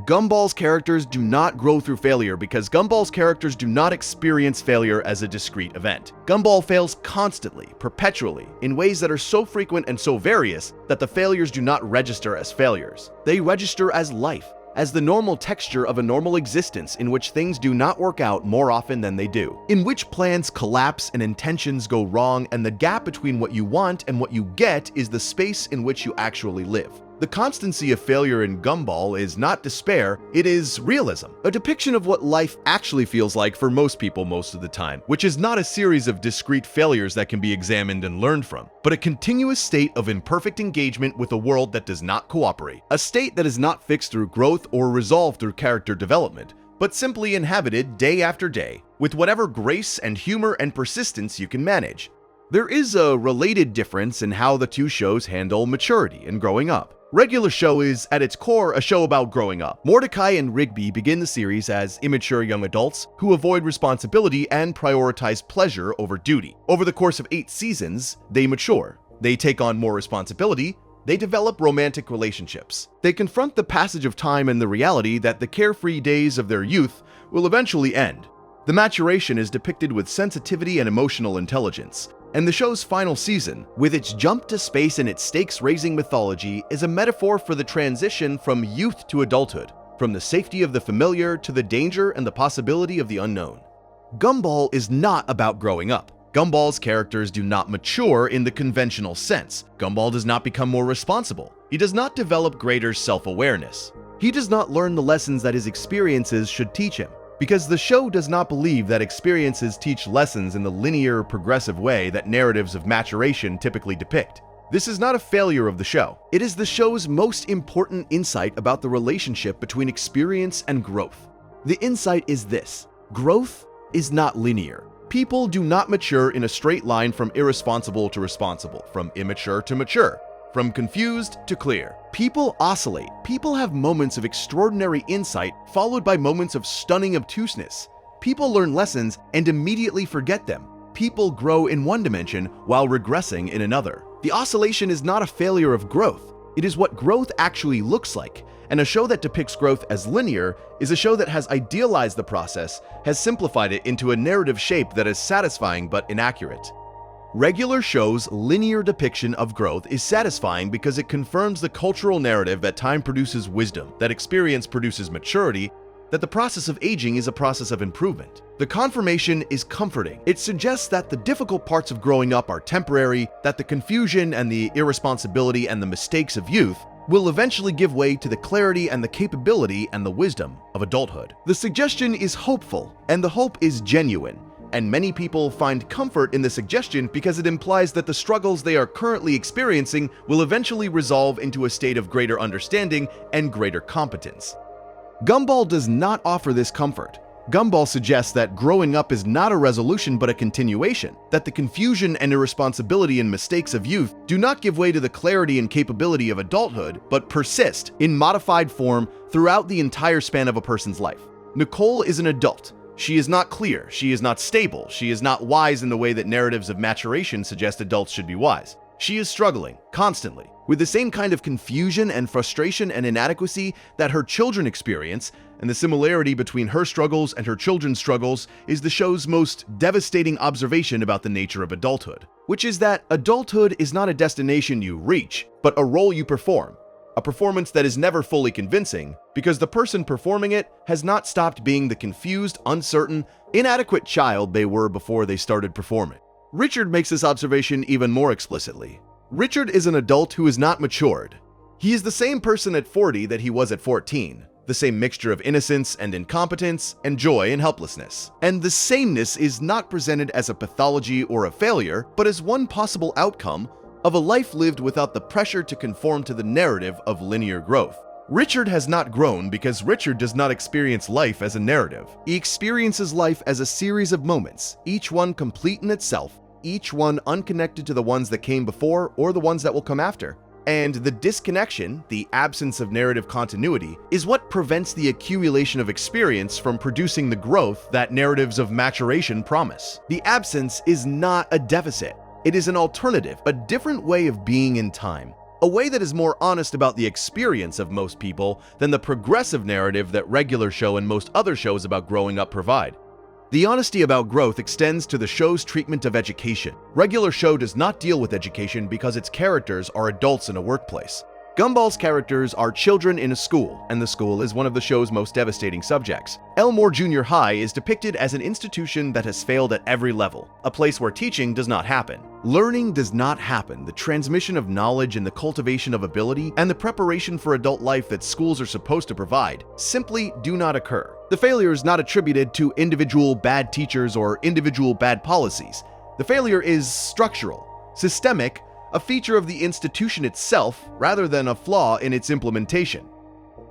S1: Gumball's characters do not grow through failure because Gumball's characters do not experience failure as a discrete event. Gumball fails constantly, perpetually, in ways that are so frequent and so various that the failures do not register as failures. They register as life, as the normal texture of a normal existence in which things do not work out more often than they do, in which plans collapse and intentions go wrong, and the gap between what you want and what you get is the space in which you actually live. The constancy of failure in Gumball is not despair, it is realism, a depiction of what life actually feels like for most people most of the time, which is not a series of discrete failures that can be examined and learned from, but a continuous state of imperfect engagement with a world that does not cooperate, a state that is not fixed through growth or resolved through character development, but simply inhabited day after day with whatever grace and humor and persistence you can manage. There is a related difference in how the two shows handle maturity and growing up. Regular Show is, at its core, a show about growing up. Mordecai and Rigby begin the series as immature young adults who avoid responsibility and prioritize pleasure over duty. Over the course of 8 seasons, they mature. They take on more responsibility. They develop romantic relationships. They confront the passage of time and the reality that the carefree days of their youth will eventually end. The maturation is depicted with sensitivity and emotional intelligence. And the show's final season, with its jump to space and its stakes-raising mythology, is a metaphor for the transition from youth to adulthood, from the safety of the familiar to the danger and the possibility of the unknown. Gumball is not about growing up. Gumball's characters do not mature in the conventional sense. Gumball does not become more responsible. He does not develop greater self-awareness. He does not learn the lessons that his experiences should teach him. Because the show does not believe that experiences teach lessons in the linear, progressive way that narratives of maturation typically depict. This is not a failure of the show. It is the show's most important insight about the relationship between experience and growth. The insight is this: growth is not linear. People do not mature in a straight line from irresponsible to responsible, from immature to mature, from confused to clear. People oscillate. People have moments of extraordinary insight followed by moments of stunning obtuseness. People learn lessons and immediately forget them. People grow in one dimension while regressing in another. The oscillation is not a failure of growth. It is what growth actually looks like. And a show that depicts growth as linear is a show that has idealized the process, has simplified it into a narrative shape that is satisfying but inaccurate. Regular Show's linear depiction of growth is satisfying because it confirms the cultural narrative that time produces wisdom, that experience produces maturity, that the process of aging is a process of improvement. The confirmation is comforting. It suggests that the difficult parts of growing up are temporary, that the confusion and the irresponsibility and the mistakes of youth will eventually give way to the clarity and the capability and the wisdom of adulthood. The suggestion is hopeful, and the hope is genuine. And many people find comfort in the suggestion because it implies that the struggles they are currently experiencing will eventually resolve into a state of greater understanding and greater competence. Gumball does not offer this comfort. Gumball suggests that growing up is not a resolution but a continuation, that the confusion and irresponsibility and mistakes of youth do not give way to the clarity and capability of adulthood, but persist in modified form throughout the entire span of a person's life. Nicole is an adult. She is not clear, she is not stable, she is not wise in the way that narratives of maturation suggest adults should be wise. She is struggling, constantly, with the same kind of confusion and frustration and inadequacy that her children experience, and the similarity between her struggles and her children's struggles is the show's most devastating observation about the nature of adulthood, which is that adulthood is not a destination you reach, but a role you perform. A performance that is never fully convincing, because the person performing it has not stopped being the confused, uncertain, inadequate child they were before they started performing. Richard makes this observation even more explicitly. Richard is an adult who is not matured. He is the same person at 40 that he was at 14, the same mixture of innocence and incompetence and joy and helplessness. And the sameness is not presented as a pathology or a failure, but as one possible outcome of a life lived without the pressure to conform to the narrative of linear growth. Richard has not grown because Richard does not experience life as a narrative. He experiences life as a series of moments, each one complete in itself, each one unconnected to the ones that came before or the ones that will come after. And the disconnection, the absence of narrative continuity, is what prevents the accumulation of experience from producing the growth that narratives of maturation promise. The absence is not a deficit. It is an alternative, a different way of being in time. A way that is more honest about the experience of most people than the progressive narrative that Regular Show and most other shows about growing up provide. The honesty about growth extends to the show's treatment of education. Regular Show does not deal with education because its characters are adults in a workplace. Gumball's characters are children in a school, and the school is one of the show's most devastating subjects. Elmore Junior High is depicted as an institution that has failed at every level, a place where teaching does not happen. Learning does not happen. The transmission of knowledge and the cultivation of ability and the preparation for adult life that schools are supposed to provide simply do not occur. The failure is not attributed to individual bad teachers or individual bad policies. The failure is structural, systemic, a feature of the institution itself rather than a flaw in its implementation.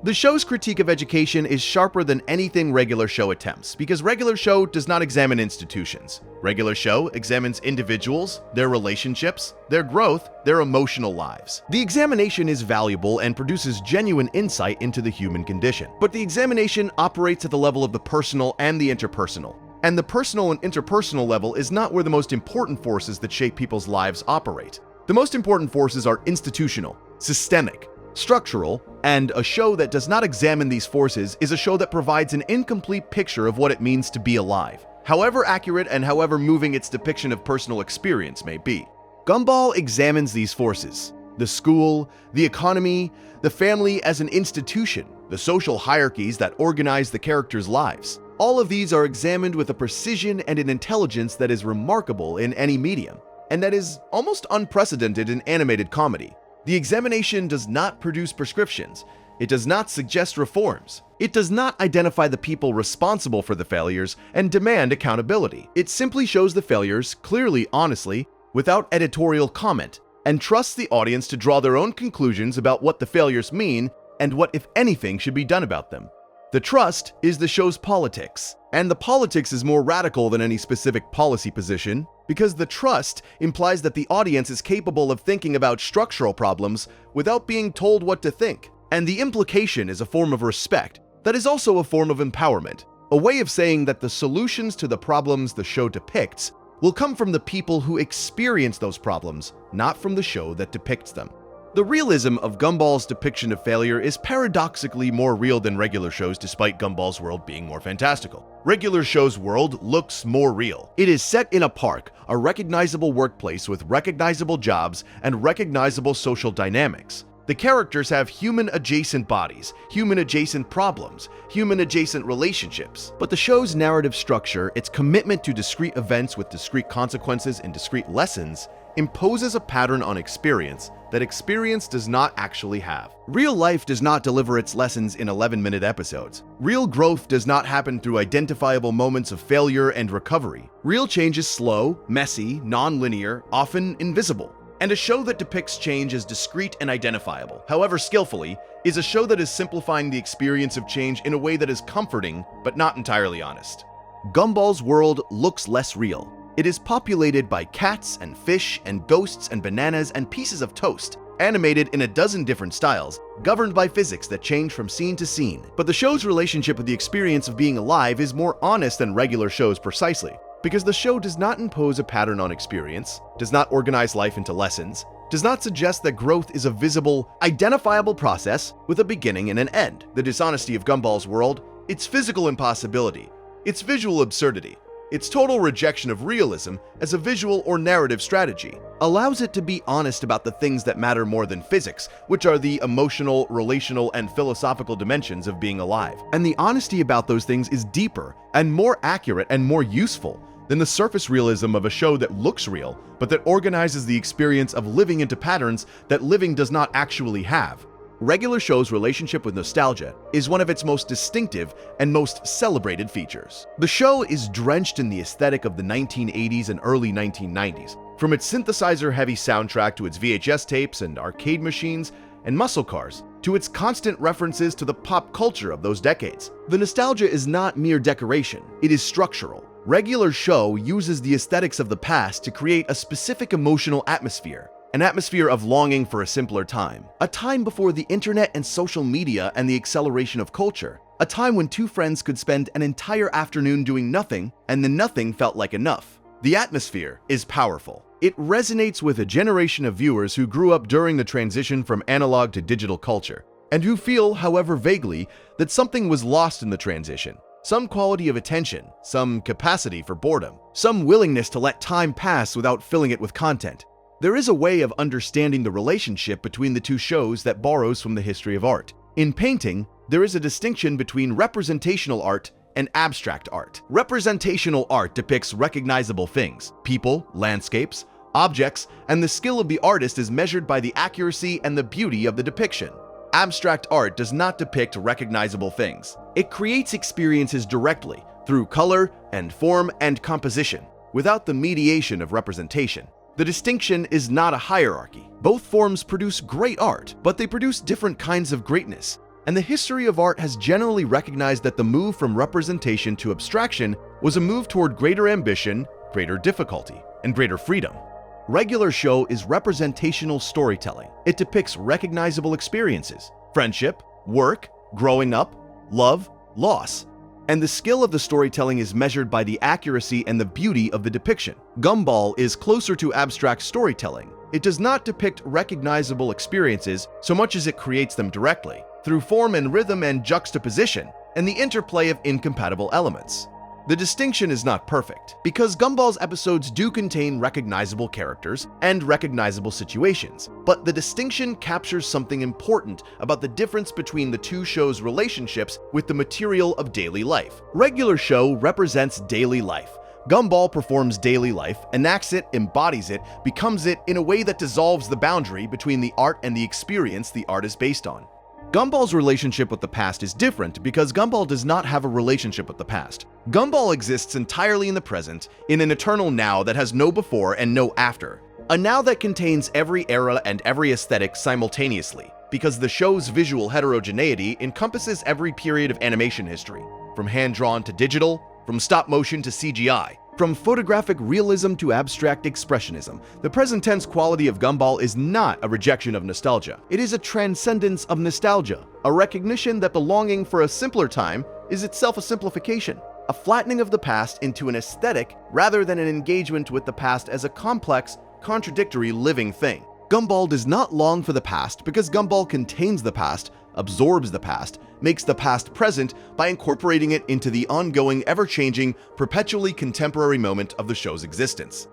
S1: The show's critique of education is sharper than anything Regular Show attempts, because Regular Show does not examine institutions. Regular Show examines individuals, their relationships, their growth, their emotional lives. The examination is valuable and produces genuine insight into the human condition, but the examination operates at the level of the personal and the interpersonal. And the personal and interpersonal level is not where the most important forces that shape people's lives operate. The most important forces are institutional, systemic, structural, and a show that does not examine these forces is a show that provides an incomplete picture of what it means to be alive, however accurate and however moving its depiction of personal experience may be. Gumball examines these forces: the school, the economy, the family as an institution, the social hierarchies that organize the characters' lives. All of these are examined with a precision and an intelligence that is remarkable in any medium, and that is almost unprecedented in animated comedy. The examination does not produce prescriptions. It does not suggest reforms. It does not identify the people responsible for the failures and demand accountability. It simply shows the failures clearly, honestly, without editorial comment, and trusts the audience to draw their own conclusions about what the failures mean and what, if anything, should be done about them. The trust is the show's politics, and the politics is more radical than any specific policy position, because the trust implies that the audience is capable of thinking about structural problems without being told what to think. And the implication is a form of respect that is also a form of empowerment, a way of saying that the solutions to the problems the show depicts will come from the people who experience those problems, not from the show that depicts them. The realism of Gumball's depiction of failure is paradoxically more real than Regular Show's, despite Gumball's world being more fantastical. Regular Show's world looks more real. It is set in a park, a recognizable workplace with recognizable jobs and recognizable social dynamics. The characters have human-adjacent bodies, human-adjacent problems, human-adjacent relationships. But the show's narrative structure, its commitment to discrete events with discrete consequences and discrete lessons, imposes a pattern on experience that experience does not actually have. Real life does not deliver its lessons in 11-minute episodes. Real growth does not happen through identifiable moments of failure and recovery. Real change is slow, messy, non-linear, often invisible. And a show that depicts change as discrete and identifiable, however skillfully, is a show that is simplifying the experience of change in a way that is comforting but not entirely honest. Gumball's world looks less real. It is populated by cats and fish and ghosts and bananas and pieces of toast, animated in a dozen different styles, governed by physics that change from scene to scene. But the show's relationship with the experience of being alive is more honest than Regular Shows precisely, because the show does not impose a pattern on experience, does not organize life into lessons, does not suggest that growth is a visible, identifiable process with a beginning and an end. The dishonesty of Gumball's world, its physical impossibility, its visual absurdity, its total rejection of realism as a visual or narrative strategy, allows it to be honest about the things that matter more than physics, which are the emotional, relational, and philosophical dimensions of being alive. And the honesty about those things is deeper and more accurate and more useful than the surface realism of a show that looks real, but that organizes the experience of living into patterns that living does not actually have. Regular Show's relationship with nostalgia is one of its most distinctive and most celebrated features. The show is drenched in the aesthetic of the 1980s and early 1990s, from its synthesizer-heavy soundtrack to its VHS tapes and arcade machines and muscle cars, to its constant references to the pop culture of those decades. The nostalgia is not mere decoration, it is structural. Regular Show uses the aesthetics of the past to create a specific emotional atmosphere, an atmosphere of longing for a simpler time, a time before the internet and social media and the acceleration of culture, a time when two friends could spend an entire afternoon doing nothing, and the nothing felt like enough. The atmosphere is powerful. It resonates with a generation of viewers who grew up during the transition from analog to digital culture, and who feel, however vaguely, that something was lost in the transition. Some quality of attention, some capacity for boredom, some willingness to let time pass without filling it with content. There is a way of understanding the relationship between the two shows that borrows from the history of art. In painting, there is a distinction between representational art and abstract art. Representational art depicts recognizable things, people, landscapes, objects, and the skill of the artist is measured by the accuracy and the beauty of the depiction. Abstract art does not depict recognizable things. It creates experiences directly, through color and form and composition, without the mediation of representation. The distinction is not a hierarchy. Both forms produce great art, but they produce different kinds of greatness. and the history of art has generally recognized that the move from representation to abstraction was a move toward greater ambition, greater difficulty, and greater freedom. Regular show is representational storytelling. It depicts recognizable experiences, friendship, work, growing up, love, loss, and the skill of the storytelling is measured by the accuracy and the beauty of the depiction. Gumball is closer to abstract storytelling. It does not depict recognizable experiences so much as it creates them directly, through form and rhythm and juxtaposition, and the interplay of incompatible elements. The distinction is not perfect, because Gumball's episodes do contain recognizable characters and recognizable situations, but the distinction captures something important about the difference between the two shows' relationships with the material of daily life. Regular show represents daily life. Gumball performs daily life, enacts it, embodies it, becomes it in a way that dissolves the boundary between the art and the experience the art is based on. Gumball's relationship with the past is different because Gumball does not have a relationship with the past. Gumball exists entirely in the present, in an eternal now that has no before and no after. A now that contains every era and every aesthetic simultaneously, because the show's visual heterogeneity encompasses every period of animation history, from hand-drawn to digital, from stop-motion to CGI. From photographic realism to abstract expressionism, the present tense quality of Gumball is not a rejection of nostalgia. It is a transcendence of nostalgia, a recognition that the longing for a simpler time is itself a simplification, a flattening of the past into an aesthetic rather than an engagement with the past as a complex, contradictory living thing. Gumball does not long for the past because Gumball contains the past, absorbs the past, makes the past present by incorporating it into the ongoing, ever-changing, perpetually contemporary moment of the show's existence.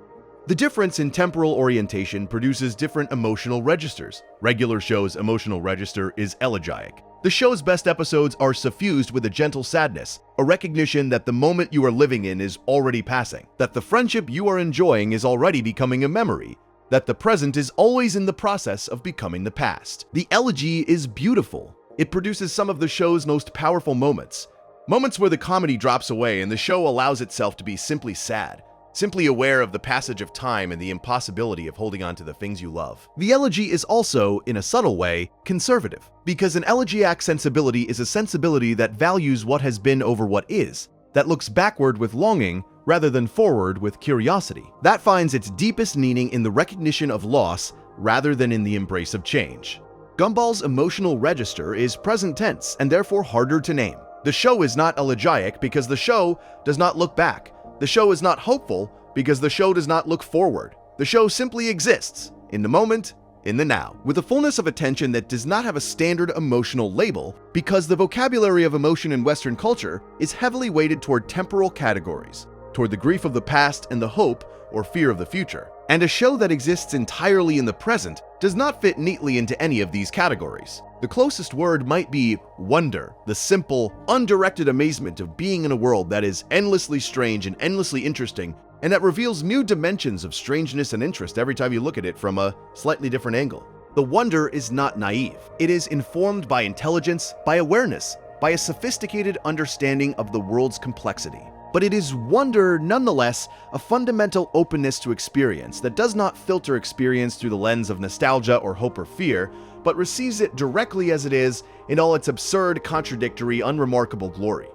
S1: The difference in temporal orientation produces different emotional registers. Regular show's emotional register is elegiac. The show's best episodes are suffused with a gentle sadness, a recognition that the moment you are living in is already passing, that the friendship you are enjoying is already becoming a memory, that the present is always in the process of becoming the past. The elegy is beautiful. It produces some of the show's most powerful moments. Moments where the comedy drops away and the show allows itself to be simply sad, simply aware of the passage of time and the impossibility of holding on to the things you love. The elegy is also, in a subtle way, conservative, because an elegiac sensibility is a sensibility that values what has been over what is, that looks backward with longing rather than forward with curiosity, that finds its deepest meaning in the recognition of loss rather than in the embrace of change. Gumball's emotional register is present tense and therefore harder to name. The show is not elegiac because the show does not look back. The show is not hopeful because the show does not look forward. The show simply exists, in the moment, in the now, with a fullness of attention that does not have a standard emotional label because the vocabulary of emotion in Western culture is heavily weighted toward temporal categories, toward the grief of the past and the hope or fear of the future. And a show that exists entirely in the present does not fit neatly into any of these categories. The closest word might be wonder, the simple, undirected amazement of being in a world that is endlessly strange and endlessly interesting, and that reveals new dimensions of strangeness and interest every time you look at it from a slightly different angle. The wonder is not naive. It is informed by intelligence, by awareness, by a sophisticated understanding of the world's complexity. But it is wonder nonetheless, a fundamental openness to experience that does not filter experience through the lens of nostalgia or hope or fear, but receives it directly as it is in all its absurd, contradictory, unremarkable glory.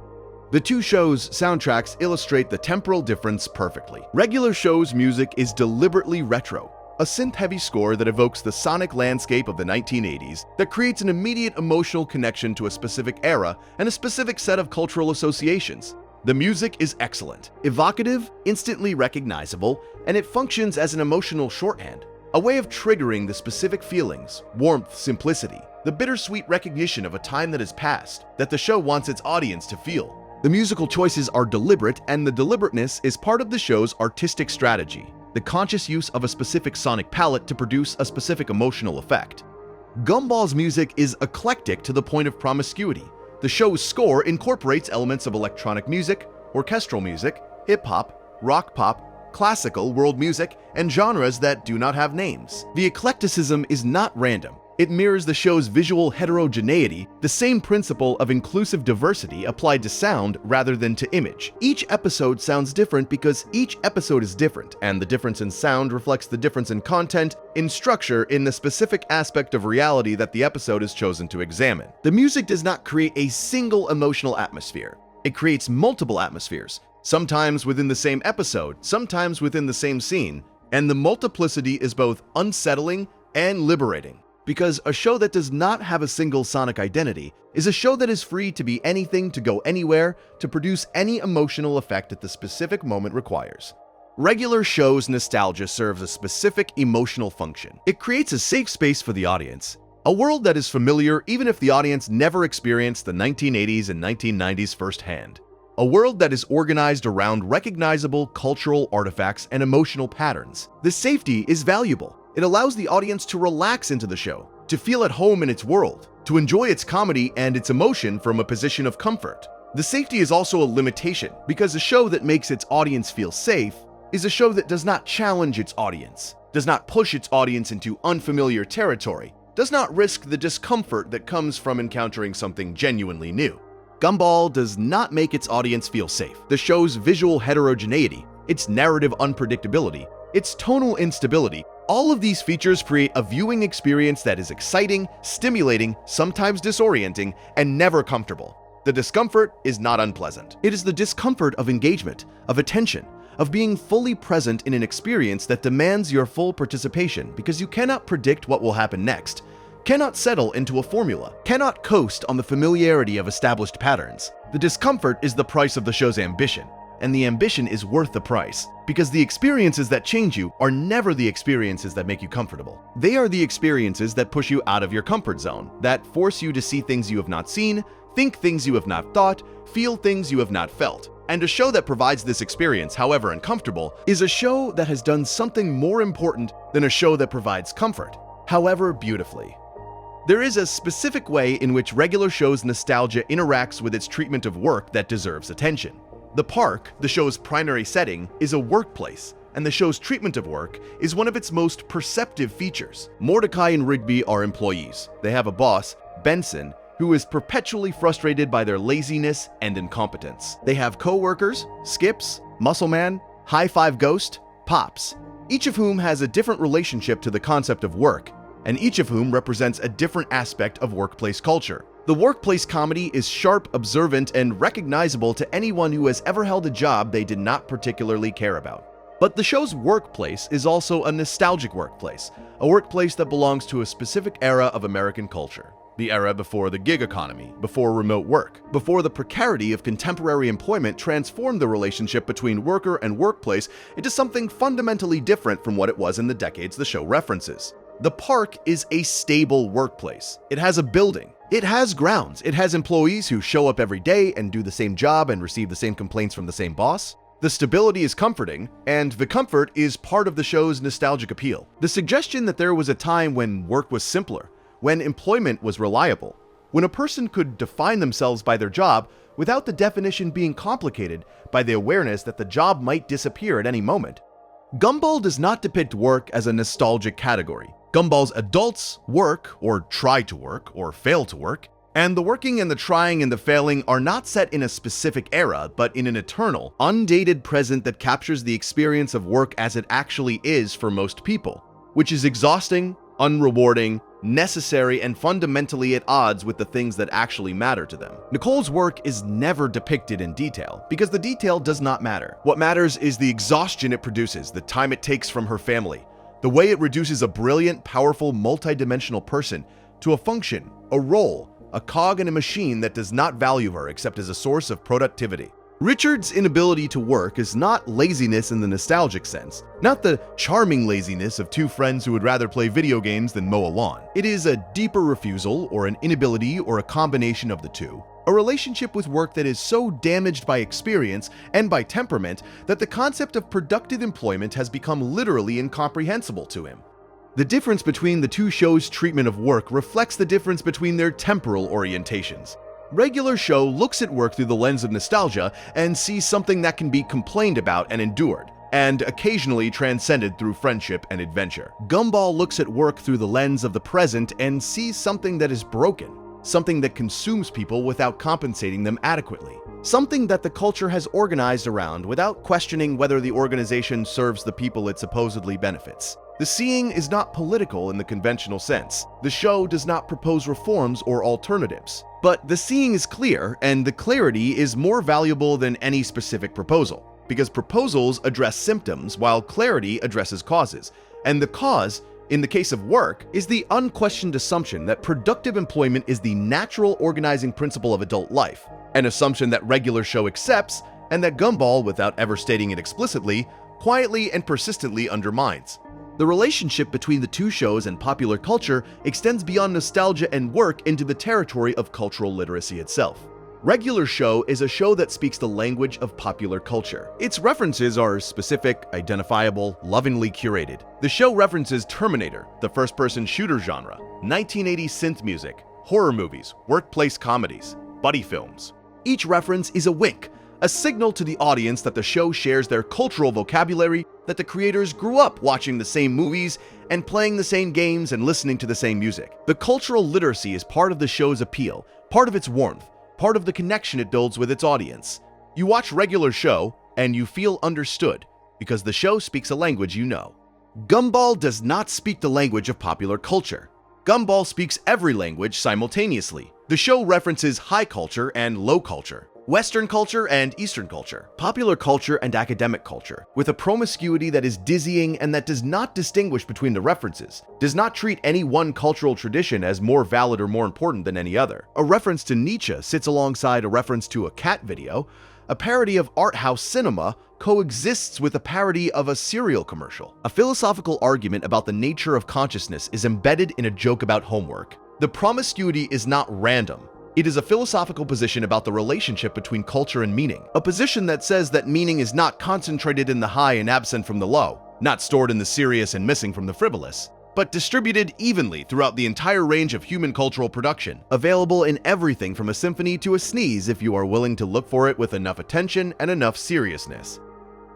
S1: The two shows' soundtracks illustrate the temporal difference perfectly. Regular show's music is deliberately retro, a synth-heavy score that evokes the sonic landscape of the 1980s that creates an immediate emotional connection to a specific era and a specific set of cultural associations. The music is excellent, evocative, instantly recognizable, and it functions as an emotional shorthand, a way of triggering the specific feelings, warmth, simplicity, the bittersweet recognition of a time that has passed, that the show wants its audience to feel. The musical choices are deliberate, and the deliberateness is part of the show's artistic strategy, the conscious use of a specific sonic palette to produce a specific emotional effect. Gumball's music is eclectic to the point of promiscuity. The show's score incorporates elements of electronic music, orchestral music, hip-hop, rock pop, classical, world music, and genres that do not have names. The eclecticism is not random. It mirrors the show's visual heterogeneity, the same principle of inclusive diversity applied to sound rather than to image. Each episode sounds different because each episode is different, and the difference in sound reflects the difference in content, in structure, in the specific aspect of reality that the episode is chosen to examine. The music does not create a single emotional atmosphere. It creates multiple atmospheres, sometimes within the same episode, sometimes within the same scene, and the multiplicity is both unsettling and liberating. Because a show that does not have a single sonic identity is a show that is free to be anything, to go anywhere, to produce any emotional effect that the specific moment requires. Regular show's nostalgia serves a specific emotional function. It creates a safe space for the audience, a world that is familiar even if the audience never experienced the 1980s and 1990s firsthand. A world that is organized around recognizable cultural artifacts and emotional patterns. This safety is valuable. It allows the audience to relax into the show, to feel at home in its world, to enjoy its comedy and its emotion from a position of comfort. The safety is also a limitation, because a show that makes its audience feel safe is a show that does not challenge its audience, does not push its audience into unfamiliar territory, does not risk the discomfort that comes from encountering something genuinely new. Gumball does not make its audience feel safe. The show's visual heterogeneity, its narrative unpredictability, its tonal instability, all of these features create a viewing experience that is exciting, stimulating, sometimes disorienting, and never comfortable. The discomfort is not unpleasant. It is the discomfort of engagement, of attention, of being fully present in an experience that demands your full participation because you cannot predict what will happen next, cannot settle into a formula, cannot coast on the familiarity of established patterns. The discomfort is the price of the show's ambition. And the ambition is worth the price, because the experiences that change you are never the experiences that make you comfortable. They are the experiences that push you out of your comfort zone, that force you to see things you have not seen, think things you have not thought, feel things you have not felt. And a show that provides this experience, however uncomfortable, is a show that has done something more important than a show that provides comfort, however beautifully. There is a specific way in which regular show's nostalgia interacts with its treatment of work that deserves attention. The park, the show's primary setting, is a workplace, and the show's treatment of work is one of its most perceptive features. Mordecai and Rigby are employees. They have a boss, Benson, who is perpetually frustrated by their laziness and incompetence. They have co-workers, Skips, Muscleman, High Five Ghost, Pops, each of whom has a different relationship to the concept of work, and each of whom represents a different aspect of workplace culture. The workplace comedy is sharp, observant, and recognizable to anyone who has ever held a job they did not particularly care about. But the show's workplace is also a nostalgic workplace, a workplace that belongs to a specific era of American culture. The era before the gig economy, before remote work, before the precarity of contemporary employment transformed the relationship between worker and workplace into something fundamentally different from what it was in the decades the show references. The park is a stable workplace. It has a building. It has grounds. It has employees who show up every day and do the same job and receive the same complaints from the same boss. The stability is comforting, and the comfort is part of the show's nostalgic appeal. The suggestion that there was a time when work was simpler, when employment was reliable, when a person could define themselves by their job without the definition being complicated by the awareness that the job might disappear at any moment. Gumball does not depict work as a nostalgic category. Gumball's adults work, or try to work, or fail to work, and the working and the trying and the failing are not set in a specific era, but in an eternal, undated present that captures the experience of work as it actually is for most people, which is exhausting, unrewarding, necessary, and fundamentally at odds with the things that actually matter to them. Nicole's work is never depicted in detail, because the detail does not matter. What matters is the exhaustion it produces, the time it takes from her family, the way it reduces a brilliant, powerful, multidimensional person to a function, a role, a cog in a machine that does not value her except as a source of productivity. Richard's inability to work is not laziness in the nostalgic sense, not the charming laziness of two friends who would rather play video games than mow a lawn. It is a deeper refusal, or an inability, or a combination of the two. A relationship with work that is so damaged by experience and by temperament that the concept of productive employment has become literally incomprehensible to him. The difference between the two shows' treatment of work reflects the difference between their temporal orientations. Regular show looks at work through the lens of nostalgia and sees something that can be complained about and endured. and occasionally transcended through friendship and adventure. Gumball looks at work through the lens of the present and sees something that is broken, something that consumes people without compensating them adequately, something that the culture has organized around without questioning whether the organization serves the people it supposedly benefits. The seeing is not political in the conventional sense. The show does not propose reforms or alternatives. But the seeing is clear, and the clarity is more valuable than any specific proposal, because proposals address symptoms while clarity addresses causes. And the cause, in the case of work, is the unquestioned assumption that productive employment is the natural organizing principle of adult life, an assumption that Regular Show accepts and that Gumball, without ever stating it explicitly, quietly and persistently undermines. The relationship between the two shows and popular culture extends beyond nostalgia and work into the territory of cultural literacy itself. Regular Show is a show that speaks the language of popular culture. Its references are specific, identifiable, lovingly curated. The show references Terminator, the first-person shooter genre, 1980s synth music, horror movies, workplace comedies, buddy films. Each reference is a wink, a signal to the audience that the show shares their cultural vocabulary, that the creators grew up watching the same movies and playing the same games and listening to the same music. The cultural literacy is part of the show's appeal, part of its warmth, part of the connection it builds with its audience. You watch Regular Show and you feel understood because the show speaks a language you know. Gumball does not speak the language of popular culture. Gumball speaks every language simultaneously. The show references high culture and low culture, Western culture and Eastern culture, popular culture and academic culture, with a promiscuity that is dizzying and that does not distinguish between the references, does not treat any one cultural tradition as more valid or more important than any other. A reference to Nietzsche sits alongside a reference to a cat video. A parody of art house cinema coexists with a parody of a cereal commercial. A philosophical argument about the nature of consciousness is embedded in a joke about homework. The promiscuity is not random. It is a philosophical position about the relationship between culture and meaning, a position that says that meaning is not concentrated in the high and absent from the low, not stored in the serious and missing from the frivolous, but distributed evenly throughout the entire range of human cultural production, available in everything from a symphony to a sneeze if you are willing to look for it with enough attention and enough seriousness.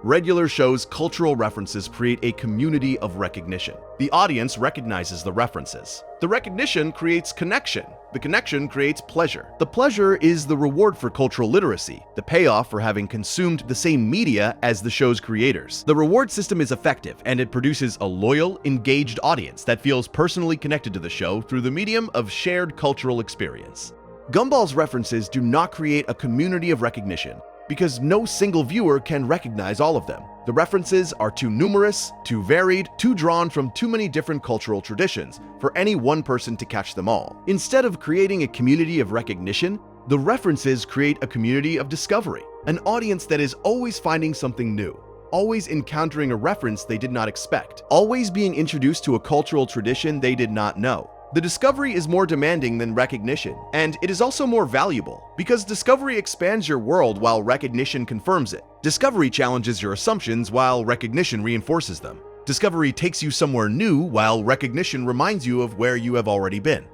S1: Regular Show's cultural references create a community of recognition. The audience recognizes the references. The recognition creates connection. The connection creates pleasure. The pleasure is the reward for cultural literacy, the payoff for having consumed the same media as the show's creators. The reward system is effective, and it produces a loyal, engaged audience that feels personally connected to the show through the medium of shared cultural experience. Gumball's references do not create a community of recognition, because no single viewer can recognize all of them. The references are too numerous, too varied, too drawn from too many different cultural traditions for any one person to catch them all. Instead of creating a community of recognition, the references create a community of discovery, an audience that is always finding something new, always encountering a reference they did not expect, always being introduced to a cultural tradition they did not know. The discovery is more demanding than recognition, and it is also more valuable, because discovery expands your world while recognition confirms it. Discovery challenges your assumptions while recognition reinforces them. Discovery takes you somewhere new while recognition reminds you of where you have already been.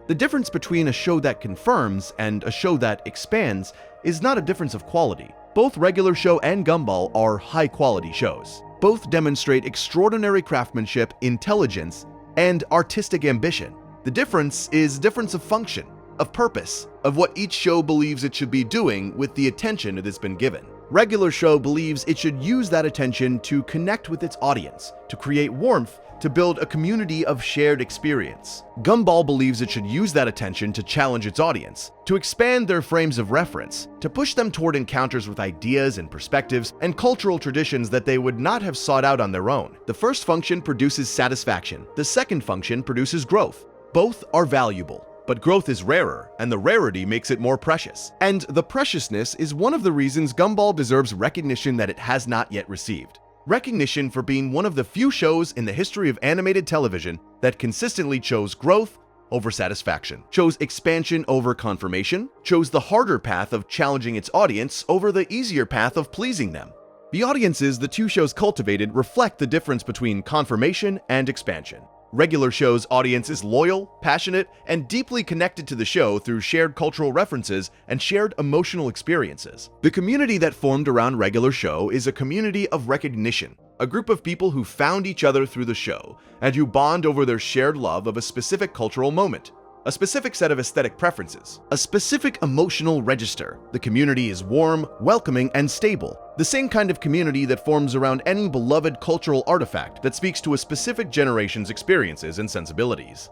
S1: The difference between a show that confirms and a show that expands is not a difference of quality. Both Regular Show and Gumball are high-quality shows. Both demonstrate extraordinary craftsmanship, intelligence, and artistic ambition. The difference is difference of function, of purpose, of what each show believes it should be doing with the attention it has been given. Regular Show believes it should use that attention to connect with its audience, to create warmth, to build a community of shared experience. Gumball believes it should use that attention to challenge its audience, to expand their frames of reference, to push them toward encounters with ideas and perspectives and cultural traditions that they would not have sought out on their own. The first function produces satisfaction. The second function produces growth. Both are valuable, but growth is rarer, and the rarity makes it more precious. And the preciousness is one of the reasons Gumball deserves recognition that it has not yet received. Recognition for being one of the few shows in the history of animated television that consistently chose growth over satisfaction, chose expansion over confirmation, chose the harder path of challenging its audience over the easier path of pleasing them. The audiences the two shows cultivated reflect the difference between confirmation and expansion. Regular Show's audience is loyal, passionate, and deeply connected to the show through shared cultural references and shared emotional experiences. The community that formed around Regular Show is a community of recognition, a group of people who found each other through the show and who bond over their shared love of a specific cultural moment, a specific set of aesthetic preferences, a specific emotional register. The community is warm, welcoming, and stable, the same kind of community that forms around any beloved cultural artifact that speaks to a specific generation's experiences and sensibilities.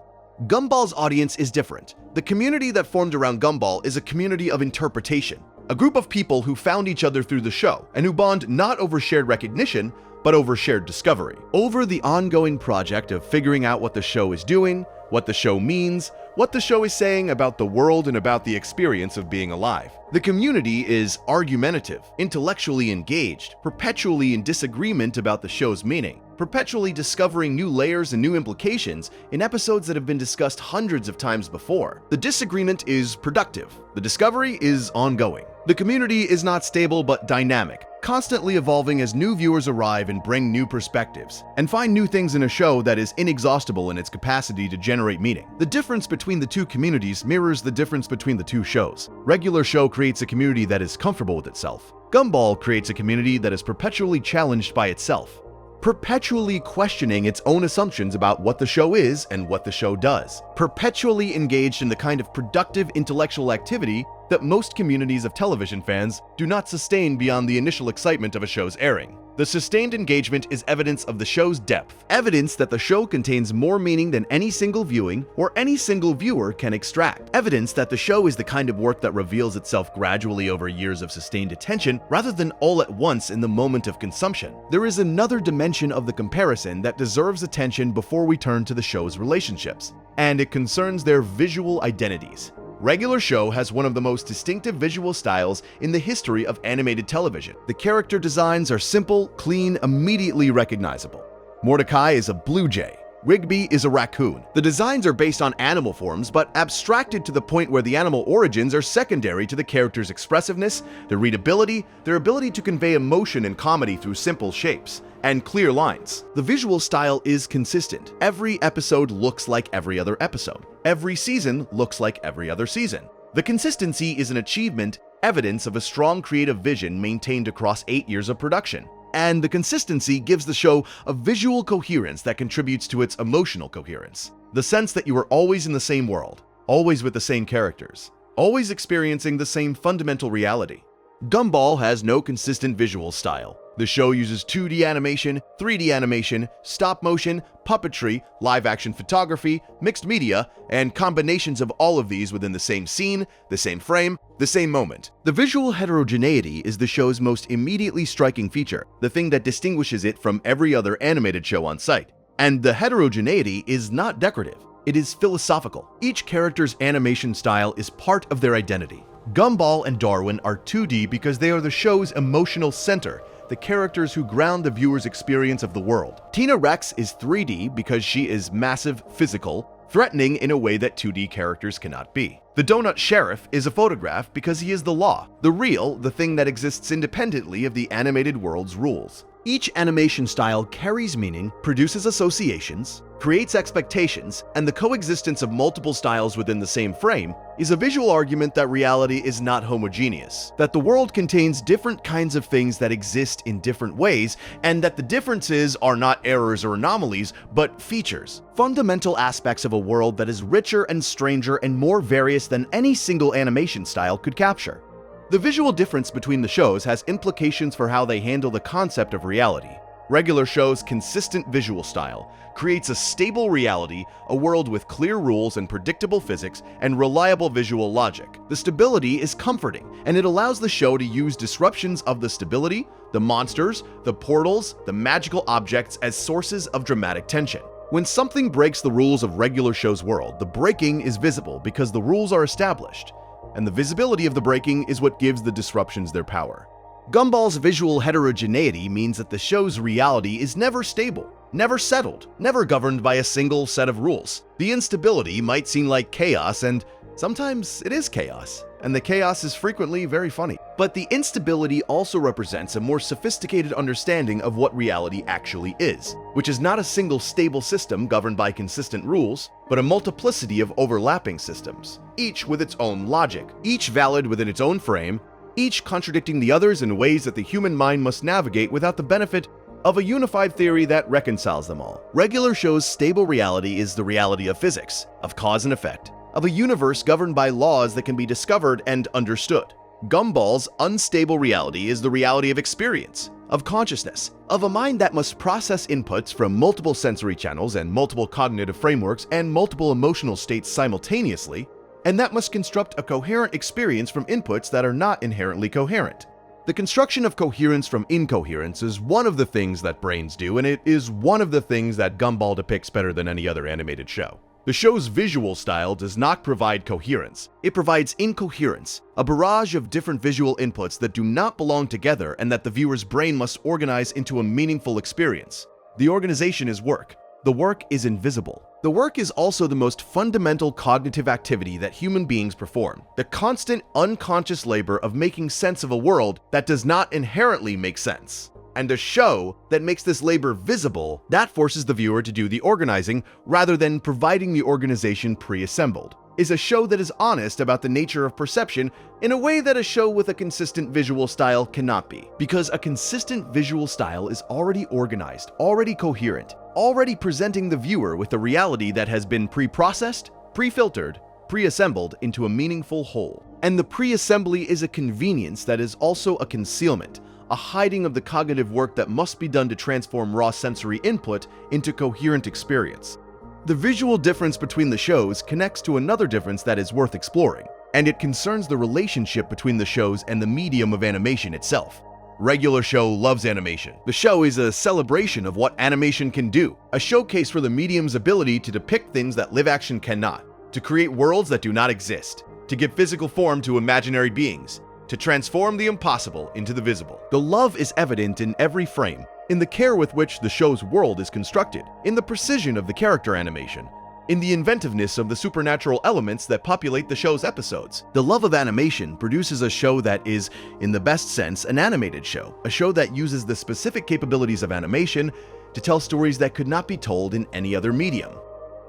S1: Gumball's audience is different. The community that formed around Gumball is a community of interpretation, a group of people who found each other through the show and who bond not over shared recognition, but over shared discovery, over the ongoing project of figuring out what the show is doing, what the show means, what the show is saying about the world and about the experience of being alive. The community is argumentative, intellectually engaged, perpetually in disagreement about the show's meaning, perpetually discovering new layers and new implications in episodes that have been discussed hundreds of times before. The disagreement is productive. The discovery is ongoing. The community is not stable but dynamic, constantly evolving as new viewers arrive and bring new perspectives, and find new things in a show that is inexhaustible in its capacity to generate meaning. The difference between the two communities mirrors the difference between the two shows. Regular Show creates a community that is comfortable with itself. Gumball creates a community that is perpetually challenged by itself, perpetually questioning its own assumptions about what the show is and what the show does, perpetually engaged in the kind of productive intellectual activity that most communities of television fans do not sustain beyond the initial excitement of a show's airing. The sustained engagement is evidence of the show's depth, evidence that the show contains more meaning than any single viewing or any single viewer can extract, evidence that the show is the kind of work that reveals itself gradually over years of sustained attention rather than all at once in the moment of consumption. There is another dimension of the comparison that deserves attention before we turn to the show's relationships, and it concerns their visual identities. Regular Show has one of the most distinctive visual styles in the history of animated television. The character designs are simple, clean, immediately recognizable. Mordecai is a blue jay. Rigby is a raccoon. The designs are based on animal forms, but abstracted to the point where the animal origins are secondary to the character's expressiveness, their readability, their ability to convey emotion and comedy through simple shapes and clear lines. The visual style is consistent. Every episode looks like every other episode. Every season looks like every other season. The consistency is an achievement, evidence of a strong creative vision maintained across 8 years of production. And the consistency gives the show a visual coherence that contributes to its emotional coherence. The sense that you are always in the same world, always with the same characters, always experiencing the same fundamental reality. Gumball has no consistent visual style. The show uses 2D animation, 3D animation, stop motion, puppetry, live-action photography, mixed media, and combinations of all of these within the same scene, the same frame, the same moment. The visual heterogeneity is the show's most immediately striking feature, the thing that distinguishes it from every other animated show on site. And the heterogeneity is not decorative, it is philosophical. Each character's animation style is part of their identity. Gumball and Darwin are 2D because they are the show's emotional center, the characters who ground the viewer's experience of the world. Tina Rex is 3D because she is massive, physical, threatening in a way that 2D characters cannot be. The Donut Sheriff is a photograph because he is the law, the real, the thing that exists independently of the animated world's rules. Each animation style carries meaning, produces associations, creates expectations, and the coexistence of multiple styles within the same frame is a visual argument that reality is not homogeneous, that the world contains different kinds of things that exist in different ways, and that the differences are not errors or anomalies, but features, fundamental aspects of a world that is richer and stranger and more various than any single animation style could capture. The visual difference between the shows has implications for how they handle the concept of reality. Regular Show's consistent visual style creates a stable reality, a world with clear rules and predictable physics and reliable visual logic. The stability is comforting, and it allows the show to use disruptions of the stability, the monsters, the portals, the magical objects as sources of dramatic tension. When something breaks the rules of Regular Show's world, the breaking is visible because the rules are established, and the visibility of the breaking is what gives the disruptions their power. Gumball's visual heterogeneity means that the show's reality is never stable, never settled, never governed by a single set of rules. The instability might seem like chaos, and sometimes it is chaos. and the chaos is frequently very funny. But the instability also represents a more sophisticated understanding of what reality actually is, which is not a single stable system governed by consistent rules, but a multiplicity of overlapping systems, each with its own logic, each valid within its own frame, each contradicting the others in ways that the human mind must navigate without the benefit of a unified theory that reconciles them all. Regular Show's stable reality is the reality of physics, of cause and effect, of a universe governed by laws that can be discovered and understood. Gumball's unstable reality is the reality of experience, of consciousness, of a mind that must process inputs from multiple sensory channels and multiple cognitive frameworks and multiple emotional states simultaneously, and that must construct a coherent experience from inputs that are not inherently coherent. The construction of coherence from incoherence is one of the things that brains do, and it is one of the things that Gumball depicts better than any other animated show. The show's visual style does not provide coherence. It provides incoherence, a barrage of different visual inputs that do not belong together and that the viewer's brain must organize into a meaningful experience. The organization is work. The work is invisible. The work is also the most fundamental cognitive activity that human beings perform, the constant unconscious labor of making sense of a world that does not inherently make sense. And a show that makes this labor visible, that forces the viewer to do the organizing rather than providing the organization pre-assembled, is a show that is honest about the nature of perception in a way that a show with a consistent visual style cannot be. Because a consistent visual style is already organized, already coherent, already presenting the viewer with a reality that has been pre-processed, pre-filtered, pre-assembled into a meaningful whole. And the pre-assembly is a convenience that is also a concealment, a hiding of the cognitive work that must be done to transform raw sensory input into coherent experience. The visual difference between the shows connects to another difference that is worth exploring, and it concerns the relationship between the shows and the medium of animation itself. Regular Show loves animation. The show is a celebration of what animation can do, a showcase for the medium's ability to depict things that live action cannot, to create worlds that do not exist, to give physical form to imaginary beings, to transform the impossible into the visible. The love is evident in every frame, in the care with which the show's world is constructed, in the precision of the character animation, in the inventiveness of the supernatural elements that populate the show's episodes. The love of animation produces a show that is, in the best sense, an animated show, a show that uses the specific capabilities of animation to tell stories that could not be told in any other medium.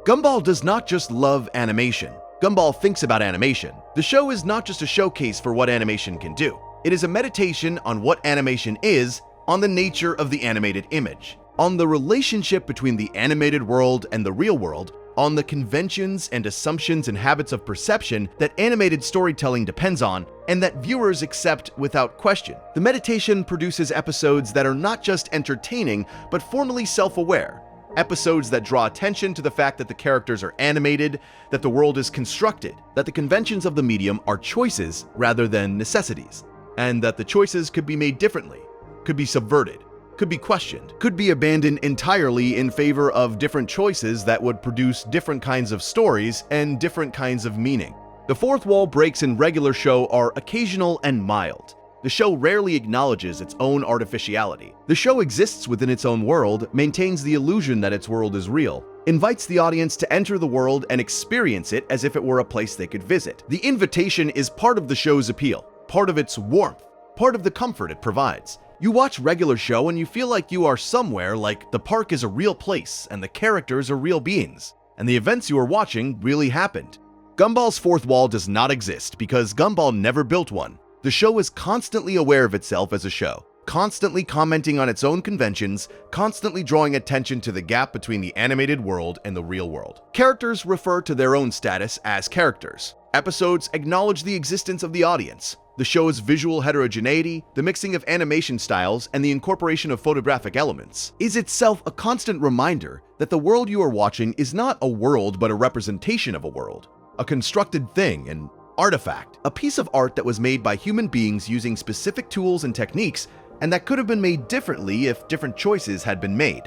S1: Gumball does not just love animation. Gumball thinks about animation. The show is not just a showcase for what animation can do. It is a meditation on what animation is, on the nature of the animated image, on the relationship between the animated world and the real world, on the conventions and assumptions and habits of perception that animated storytelling depends on, and that viewers accept without question. The meditation produces episodes that are not just entertaining, but formally self-aware. Episodes that draw attention to the fact that the characters are animated, that the world is constructed, that the conventions of the medium are choices rather than necessities, and that the choices could be made differently, could be subverted, could be questioned, could be abandoned entirely in favor of different choices that would produce different kinds of stories and different kinds of meaning. The fourth wall breaks in Regular Show are occasional and mild. The show rarely acknowledges its own artificiality. The show exists within its own world, maintains the illusion that its world is real, invites the audience to enter the world and experience it as if it were a place they could visit. The invitation is part of the show's appeal, part of its warmth, part of the comfort it provides. You watch Regular Show and you feel like you are somewhere, like the park is a real place and the characters are real beings, and the events you are watching really happened. Gumball's fourth wall does not exist because Gumball never built one. The show is constantly aware of itself as a show, constantly commenting on its own conventions, constantly drawing attention to the gap between the animated world and the real world. Characters refer to their own status as characters. Episodes acknowledge the existence of the audience. The show's visual heterogeneity, the mixing of animation styles, and the incorporation of photographic elements is itself a constant reminder that the world you are watching is not a world but a representation of a world, a constructed thing, an artifact, a piece of art that was made by human beings using specific tools and techniques, and that could have been made differently if different choices had been made.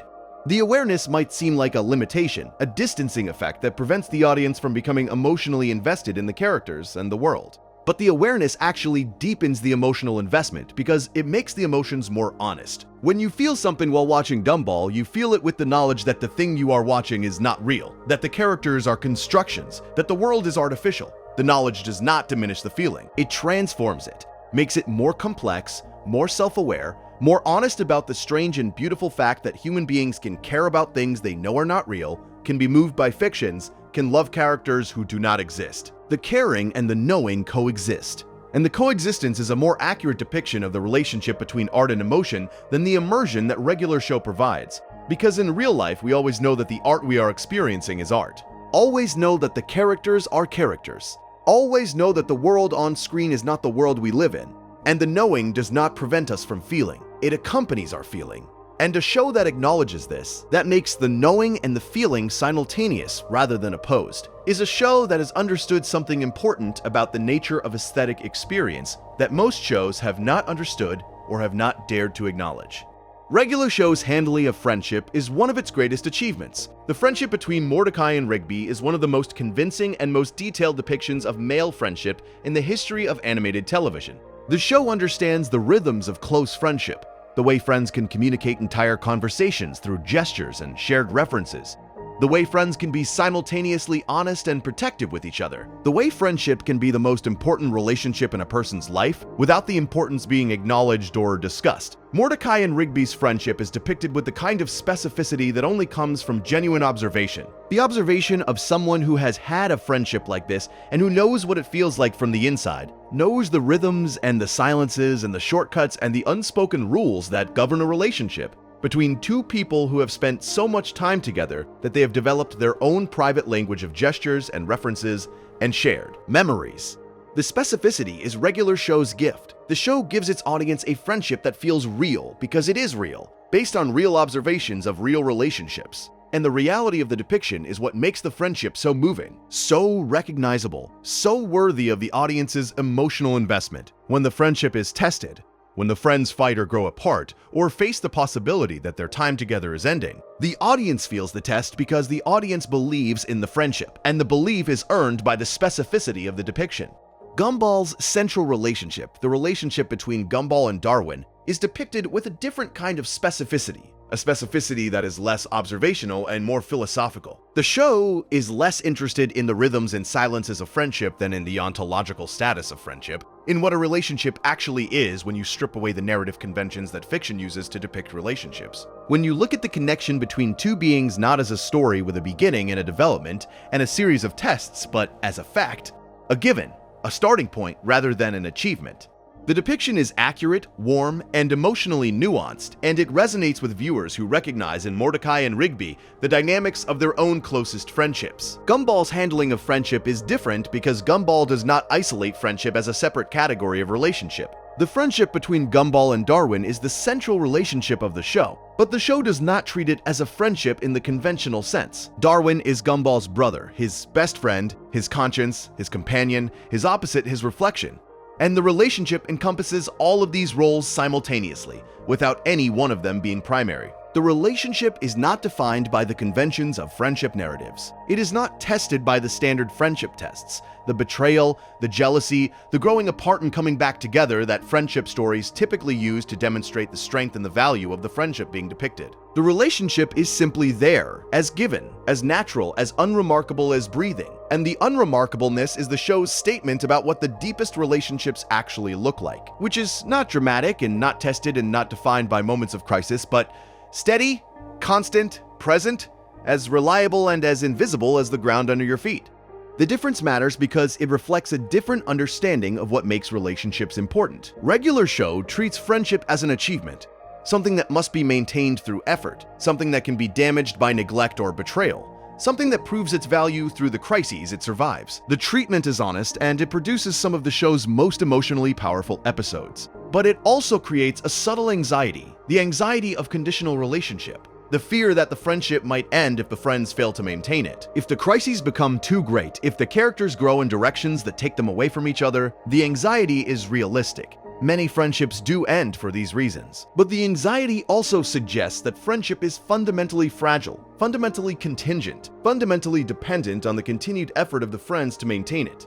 S1: The awareness might seem like a limitation, a distancing effect that prevents the audience from becoming emotionally invested in the characters and the world. But the awareness actually deepens the emotional investment because it makes the emotions more honest. When you feel something while watching Gumball, you feel it with the knowledge that the thing you are watching is not real, that the characters are constructions, that the world is artificial. The knowledge does not diminish the feeling, it transforms it, makes it more complex, more self-aware, more honest about the strange and beautiful fact that human beings can care about things they know are not real, can be moved by fictions, can love characters who do not exist. The caring and the knowing coexist. And the coexistence is a more accurate depiction of the relationship between art and emotion than the immersion that regular show provides. Because in real life, we always know that the art we are experiencing is art. Always know that the characters are characters. Always know that the world on screen is not the world we live in. And the knowing does not prevent us from feeling. It accompanies our feeling. And a show that acknowledges this, that makes the knowing and the feeling simultaneous rather than opposed, is a show that has understood something important about the nature of aesthetic experience that most shows have not understood or have not dared to acknowledge. Regular Show's handling of friendship is one of its greatest achievements. The friendship between Mordecai and Rigby is one of the most convincing and most detailed depictions of male friendship in the history of animated television. The show understands the rhythms of close friendship, the way friends can communicate entire conversations through gestures and shared references, the way friends can be simultaneously honest and protective with each other, the way friendship can be the most important relationship in a person's life without the importance being acknowledged or discussed. Mordecai and Rigby's friendship is depicted with the kind of specificity that only comes from genuine observation. The observation of someone who has had a friendship like this and who knows what it feels like from the inside, knows the rhythms and the silences and the shortcuts and the unspoken rules that govern a relationship between two people who have spent so much time together that they have developed their own private language of gestures and references and shared memories. The specificity is Regular Show's gift. The show gives its audience a friendship that feels real because it is real, based on real observations of real relationships. And the reality of the depiction is what makes the friendship so moving, so recognizable, so worthy of the audience's emotional investment. When the friendship is tested, when the friends fight or grow apart, or face the possibility that their time together is ending, the audience feels the test because the audience believes in the friendship, and the belief is earned by the specificity of the depiction. Gumball's central relationship, the relationship between Gumball and Darwin, is depicted with a different kind of specificity. A specificity that is less observational and more philosophical. The show is less interested in the rhythms and silences of friendship than in the ontological status of friendship, in what a relationship actually is when you strip away the narrative conventions that fiction uses to depict relationships. When you look at the connection between two beings not as a story with a beginning and a development and a series of tests, but as a fact, a given, a starting point rather than an achievement. The depiction is accurate, warm, and emotionally nuanced, and it resonates with viewers who recognize in Mordecai and Rigby the dynamics of their own closest friendships. Gumball's handling of friendship is different because Gumball does not isolate friendship as a separate category of relationship. The friendship between Gumball and Darwin is the central relationship of the show, but the show does not treat it as a friendship in the conventional sense. Darwin is Gumball's brother, his best friend, his conscience, his companion, his opposite, his reflection. And the relationship encompasses all of these roles simultaneously, without any one of them being primary. The relationship is not defined by the conventions of friendship narratives. It is not tested by the standard friendship tests, the betrayal, the jealousy, the growing apart and coming back together that friendship stories typically use to demonstrate the strength and the value of the friendship being depicted. The relationship is simply there, as given, as natural, as unremarkable as breathing. And the unremarkableness is the show's statement about what the deepest relationships actually look like, which is not dramatic and not tested and not defined by moments of crisis, but steady, constant, present, as reliable and as invisible as the ground under your feet. The difference matters because it reflects a different understanding of what makes relationships important. Regular Show treats friendship as an achievement, something that must be maintained through effort, something that can be damaged by neglect or betrayal, something that proves its value through the crises it survives. The treatment is honest and it produces some of the show's most emotionally powerful episodes. But it also creates a subtle anxiety, the anxiety of conditional relationship. The fear that the friendship might end if the friends fail to maintain it. If the crises become too great, if the characters grow in directions that take them away from each other, the anxiety is realistic. Many friendships do end for these reasons. But the anxiety also suggests that friendship is fundamentally fragile, fundamentally contingent, fundamentally dependent on the continued effort of the friends to maintain it.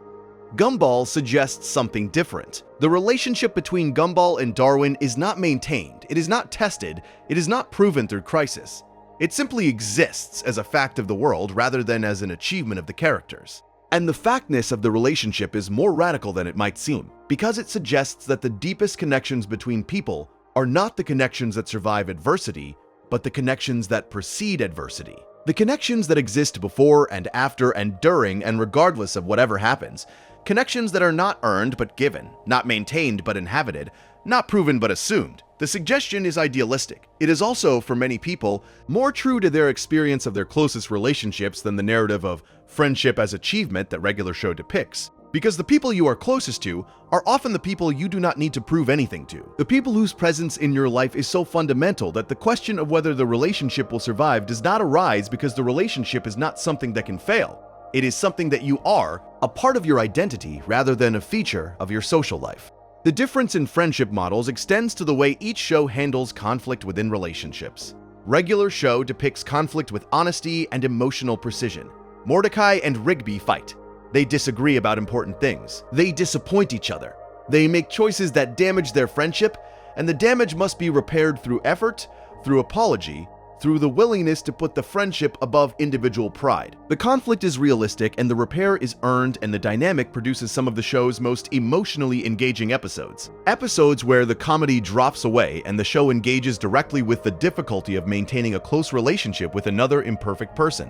S1: Gumball suggests something different. The relationship between Gumball and Darwin is not maintained, it is not tested, it is not proven through crisis. It simply exists as a fact of the world rather than as an achievement of the characters. And the factness of the relationship is more radical than it might seem, because it suggests that the deepest connections between people are not the connections that survive adversity, but the connections that precede adversity. The connections that exist before and after and during and regardless of whatever happens. Connections that are not earned but given, not maintained but inhabited, not proven but assumed. The suggestion is idealistic. It is also, for many people, more true to their experience of their closest relationships than the narrative of friendship as achievement that regular show depicts. Because the people you are closest to are often the people you do not need to prove anything to. The people whose presence in your life is so fundamental that the question of whether the relationship will survive does not arise because the relationship is not something that can fail. It is something that you are, a part of your identity rather than a feature of your social life. The difference in friendship models extends to the way each show handles conflict within relationships. Regular show depicts conflict with honesty and emotional precision. Mordecai and Rigby fight. They disagree about important things. They disappoint each other. They make choices that damage their friendship, and the damage must be repaired through effort, through apology, through the willingness to put the friendship above individual pride. The conflict is realistic and the repair is earned, and the dynamic produces some of the show's most emotionally engaging episodes. Episodes where the comedy drops away and the show engages directly with the difficulty of maintaining a close relationship with another imperfect person.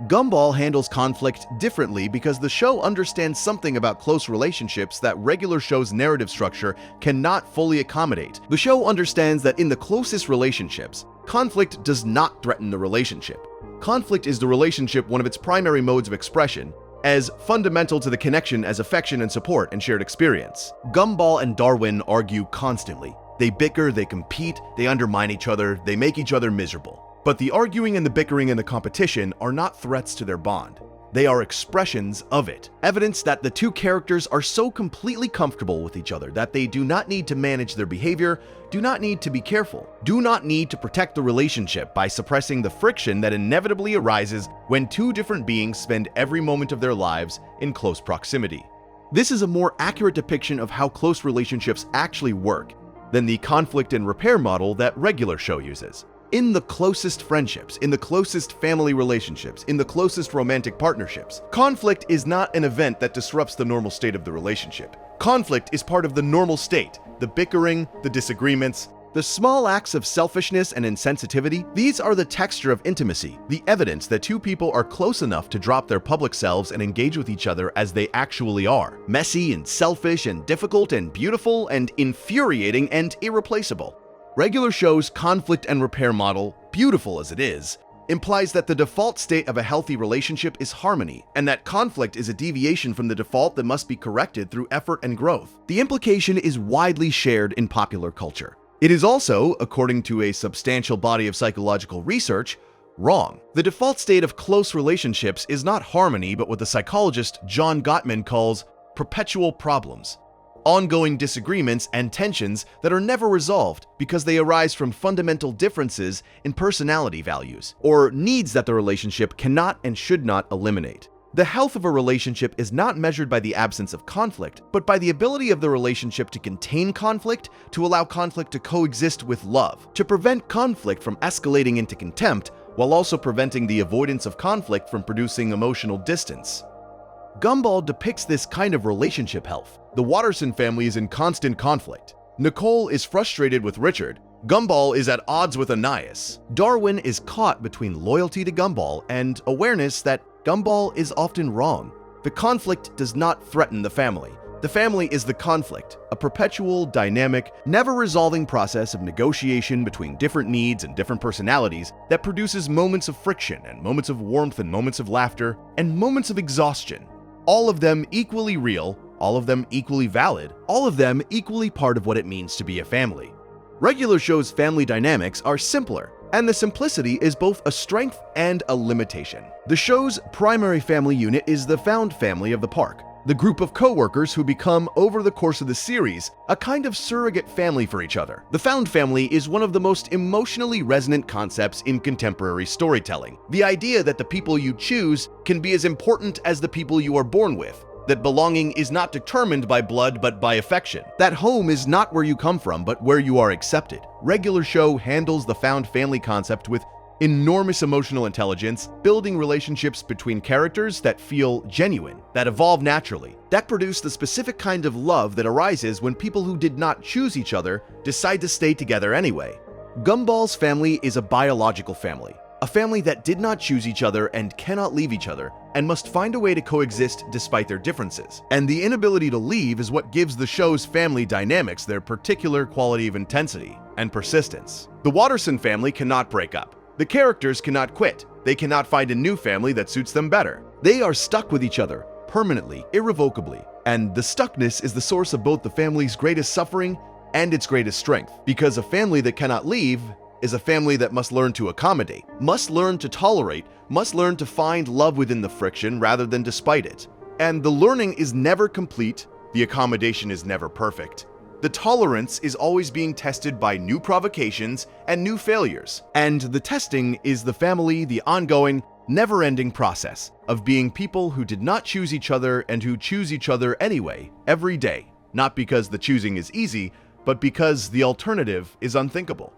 S1: Gumball handles conflict differently because the show understands something about close relationships that regular show's narrative structure cannot fully accommodate. The show understands that in the closest relationships, conflict does not threaten the relationship. Conflict is the relationship one of its primary modes of expression, as fundamental to the connection as affection and support and shared experience. Gumball and Darwin argue constantly. They bicker, they compete, they undermine each other, they make each other miserable. But the arguing and the bickering and the competition are not threats to their bond. They are expressions of it. Evidence that the two characters are so completely comfortable with each other that they do not need to manage their behavior, do not need to be careful, do not need to protect the relationship by suppressing the friction that inevitably arises when two different beings spend every moment of their lives in close proximity. This is a more accurate depiction of how close relationships actually work than the conflict and repair model that regular show uses. In the closest friendships, in the closest family relationships, in the closest romantic partnerships, conflict is not an event that disrupts the normal state of the relationship. Conflict is part of the normal state, the bickering, the disagreements, the small acts of selfishness and insensitivity. These are the texture of intimacy, the evidence that two people are close enough to drop their public selves and engage with each other as they actually are. Messy and selfish and difficult and beautiful and infuriating and irreplaceable. Regular show's conflict and repair model, beautiful as it is, implies that the default state of a healthy relationship is harmony, and that conflict is a deviation from the default that must be corrected through effort and growth. The implication is widely shared in popular culture. It is also, according to a substantial body of psychological research, wrong. The default state of close relationships is not harmony, but what the psychologist John Gottman calls perpetual problems. Ongoing disagreements and tensions that are never resolved because they arise from fundamental differences in personality values or needs that the relationship cannot and should not eliminate. The health of a relationship is not measured by the absence of conflict, but by the ability of the relationship to contain conflict, to allow conflict to coexist with love, to prevent conflict from escalating into contempt, while also preventing the avoidance of conflict from producing emotional distance. Gumball depicts this kind of relationship health. The Watterson family is in constant conflict. Nicole is frustrated with Richard. Gumball is at odds with Anais. Darwin is caught between loyalty to Gumball and awareness that Gumball is often wrong. The conflict does not threaten the family. The family is the conflict, a perpetual, dynamic, never-resolving process of negotiation between different needs and different personalities that produces moments of friction and moments of warmth and moments of laughter and moments of exhaustion. All of them equally real, all of them equally valid, all of them equally part of what it means to be a family. Regular show's family dynamics are simpler, and the simplicity is both a strength and a limitation. The show's primary family unit is the found family of the park, the group of co-workers who become, over the course of the series, a kind of surrogate family for each other. The found family is one of the most emotionally resonant concepts in contemporary storytelling. The idea that the people you choose can be as important as the people you are born with, that belonging is not determined by blood but by affection, that home is not where you come from but where you are accepted. Regular show handles the found family concept with enormous emotional intelligence, building relationships between characters that feel genuine, that evolve naturally, that produce the specific kind of love that arises when people who did not choose each other decide to stay together anyway. Gumball's family is a biological family, a family that did not choose each other and cannot leave each other, and must find a way to coexist despite their differences. And the inability to leave is what gives the show's family dynamics their particular quality of intensity and persistence. The Watterson family cannot break up. The characters cannot quit. They cannot find a new family that suits them better. They are stuck with each other, permanently, irrevocably. And the stuckness is the source of both the family's greatest suffering and its greatest strength. Because a family that cannot leave is a family that must learn to accommodate, must learn to tolerate, must learn to find love within the friction rather than despite it. And the learning is never complete, the accommodation is never perfect. The tolerance is always being tested by new provocations and new failures. And the testing is the family, the ongoing, never-ending process of being people who did not choose each other and who choose each other anyway, every day. Not because the choosing is easy, but because the alternative is unthinkable.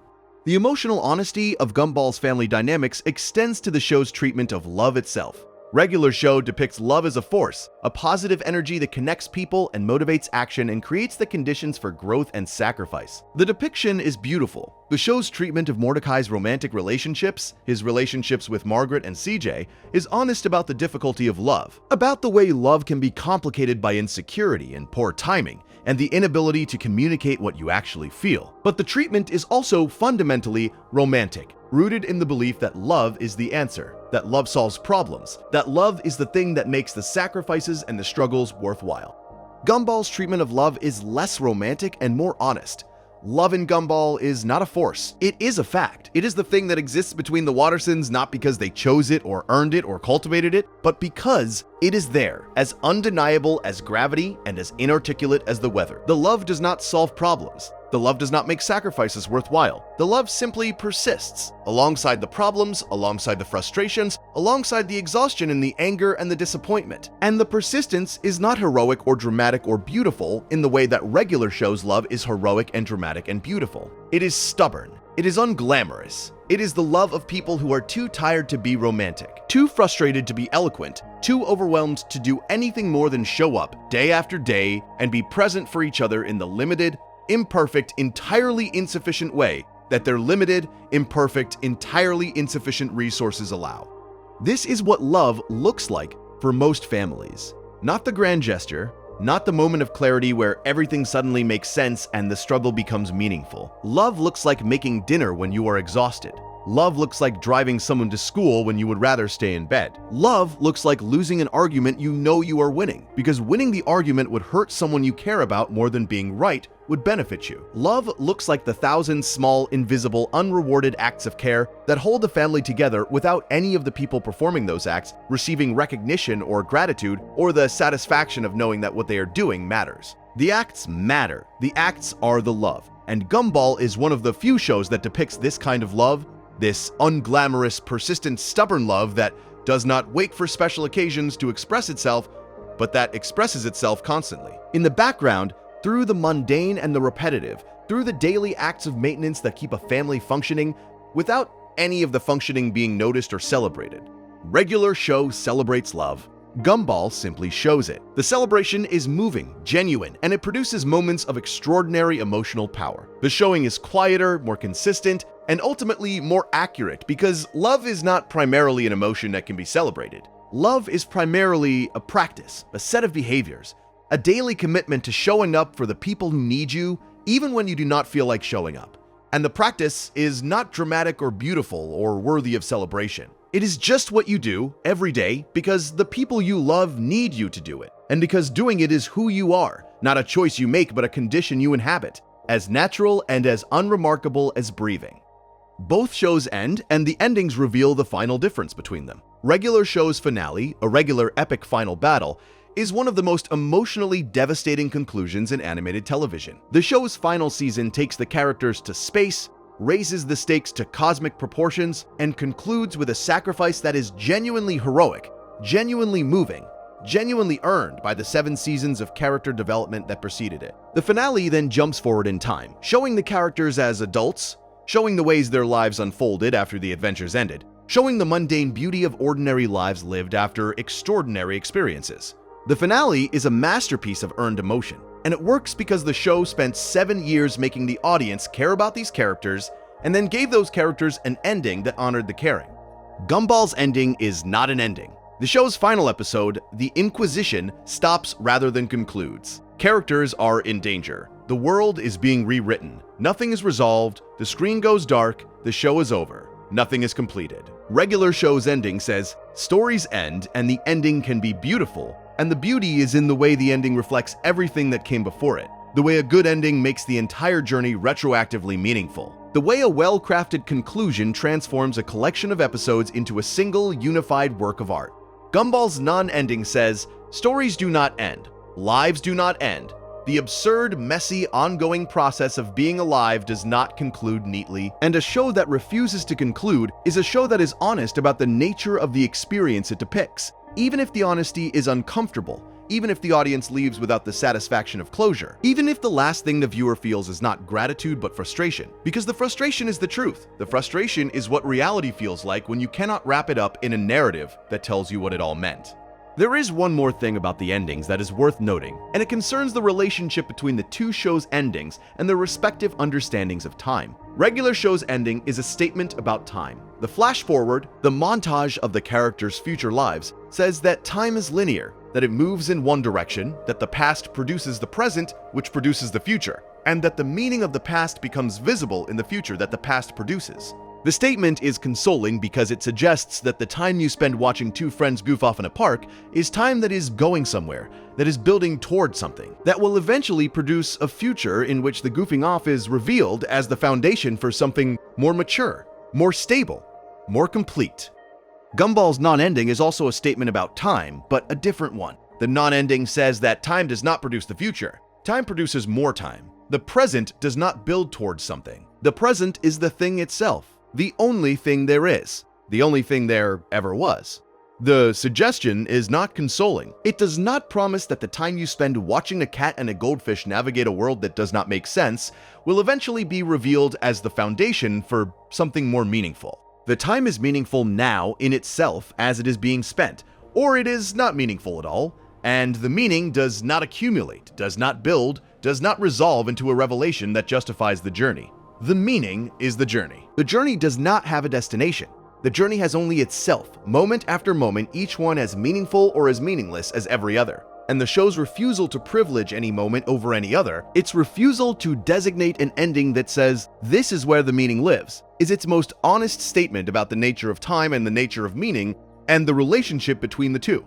S1: The emotional honesty of Gumball's family dynamics extends to the show's treatment of love itself. Regular Show depicts love as a force, a positive energy that connects people and motivates action and creates the conditions for growth and sacrifice. The depiction is beautiful. The show's treatment of Mordecai's romantic relationships, his relationships with Margaret and CJ, is honest about the difficulty of love, about the way love can be complicated by insecurity and poor timing, and the inability to communicate what you actually feel. But the treatment is also fundamentally romantic, rooted in the belief that love is the answer, that love solves problems, that love is the thing that makes the sacrifices and the struggles worthwhile. Gumball's treatment of love is less romantic and more honest. Love in Gumball is not a force. It is a fact. It is the thing that exists between the Wattersons not because they chose it or earned it or cultivated it, but because it is there, as undeniable as gravity and as inarticulate as the weather. The love does not solve problems. The love does not make sacrifices worthwhile. The love simply persists, alongside the problems, alongside the frustrations, alongside the exhaustion and the anger and the disappointment. And the persistence is not heroic or dramatic or beautiful in the way that regular shows' love is heroic and dramatic and beautiful. It is stubborn. It is unglamorous. It is the love of people who are too tired to be romantic, too frustrated to be eloquent, too overwhelmed to do anything more than show up day after day and be present for each other in the limited, imperfect, entirely insufficient way that their limited, imperfect, entirely insufficient resources allow. This is what love looks like for most families. Not the grand gesture, not the moment of clarity where everything suddenly makes sense and the struggle becomes meaningful. Love looks like making dinner when you are exhausted. Love looks like driving someone to school when you would rather stay in bed. Love looks like losing an argument you know you are winning, because winning the argument would hurt someone you care about more than being right would benefit you. Love looks like the thousand small, invisible, unrewarded acts of care that hold the family together without any of the people performing those acts receiving recognition or gratitude or the satisfaction of knowing that what they are doing matters. The acts matter. The acts are the love. And Gumball is one of the few shows that depicts this kind of love, this unglamorous, persistent, stubborn love that does not wait for special occasions to express itself, but that expresses itself constantly. In the background, through the mundane and the repetitive, through the daily acts of maintenance that keep a family functioning without any of the functioning being noticed or celebrated. Regular Show celebrates love. Gumball simply shows it. The celebration is moving, genuine, and it produces moments of extraordinary emotional power. The showing is quieter, more consistent, and ultimately more accurate because love is not primarily an emotion that can be celebrated. Love is primarily a practice, a set of behaviors, a daily commitment to showing up for the people who need you, even when you do not feel like showing up. And the practice is not dramatic or beautiful or worthy of celebration. It is just what you do every day because the people you love need you to do it, and because doing it is who you are, not a choice you make but a condition you inhabit, as natural and as unremarkable as breathing. Both shows end, and the endings reveal the final difference between them. Regular Show's finale, a regular epic final battle, is one of the most emotionally devastating conclusions in animated television. The show's final season takes the characters to space, raises the stakes to cosmic proportions, and concludes with a sacrifice that is genuinely heroic, genuinely moving, genuinely earned by the 7 seasons of character development that preceded it. The finale then jumps forward in time, showing the characters as adults, showing the ways their lives unfolded after the adventures ended, showing the mundane beauty of ordinary lives lived after extraordinary experiences. The finale is a masterpiece of earned emotion, and it works because the show spent 7 years making the audience care about these characters and then gave those characters an ending that honored the caring. Gumball's ending is not an ending. The show's final episode, The Inquisition, stops rather than concludes. Characters are in danger. The world is being rewritten. Nothing is resolved. The screen goes dark. The show is over. Nothing is completed. Regular show's ending says, stories end and the ending can be beautiful, and the beauty is in the way the ending reflects everything that came before it. The way a good ending makes the entire journey retroactively meaningful. The way a well-crafted conclusion transforms a collection of episodes into a single, unified work of art. Gumball's non-ending says, stories do not end. Lives do not end. The absurd, messy, ongoing process of being alive does not conclude neatly, and a show that refuses to conclude is a show that is honest about the nature of the experience it depicts, even if the honesty is uncomfortable, even if the audience leaves without the satisfaction of closure, even if the last thing the viewer feels is not gratitude but frustration. Because the frustration is the truth. The frustration is what reality feels like when you cannot wrap it up in a narrative that tells you what it all meant. There is one more thing about the endings that is worth noting, and it concerns the relationship between the two shows' endings and their respective understandings of time. Regular show's ending is a statement about time. The flash forward, the montage of the characters' future lives, says that time is linear, that it moves in one direction, that the past produces the present, which produces the future, and that the meaning of the past becomes visible in the future that the past produces. The statement is consoling because it suggests that the time you spend watching two friends goof off in a park is time that is going somewhere, that is building toward something, that will eventually produce a future in which the goofing off is revealed as the foundation for something more mature, more stable, more complete. Gumball's non-ending is also a statement about time, but a different one. The non-ending says that time does not produce the future. Time produces more time. The present does not build towards something. The present is the thing itself. The only thing there is. The only thing there ever was. The suggestion is not consoling. It does not promise that the time you spend watching a cat and a goldfish navigate a world that does not make sense will eventually be revealed as the foundation for something more meaningful. The time is meaningful now in itself as it is being spent, or it is not meaningful at all, and the meaning does not accumulate, does not build, does not resolve into a revelation that justifies the journey. The meaning is the journey. The journey does not have a destination. The journey has only itself, moment after moment, each one as meaningful or as meaningless as every other. And the show's refusal to privilege any moment over any other, its refusal to designate an ending that says, this is where the meaning lives, is its most honest statement about the nature of time and the nature of meaning, and the relationship between the two.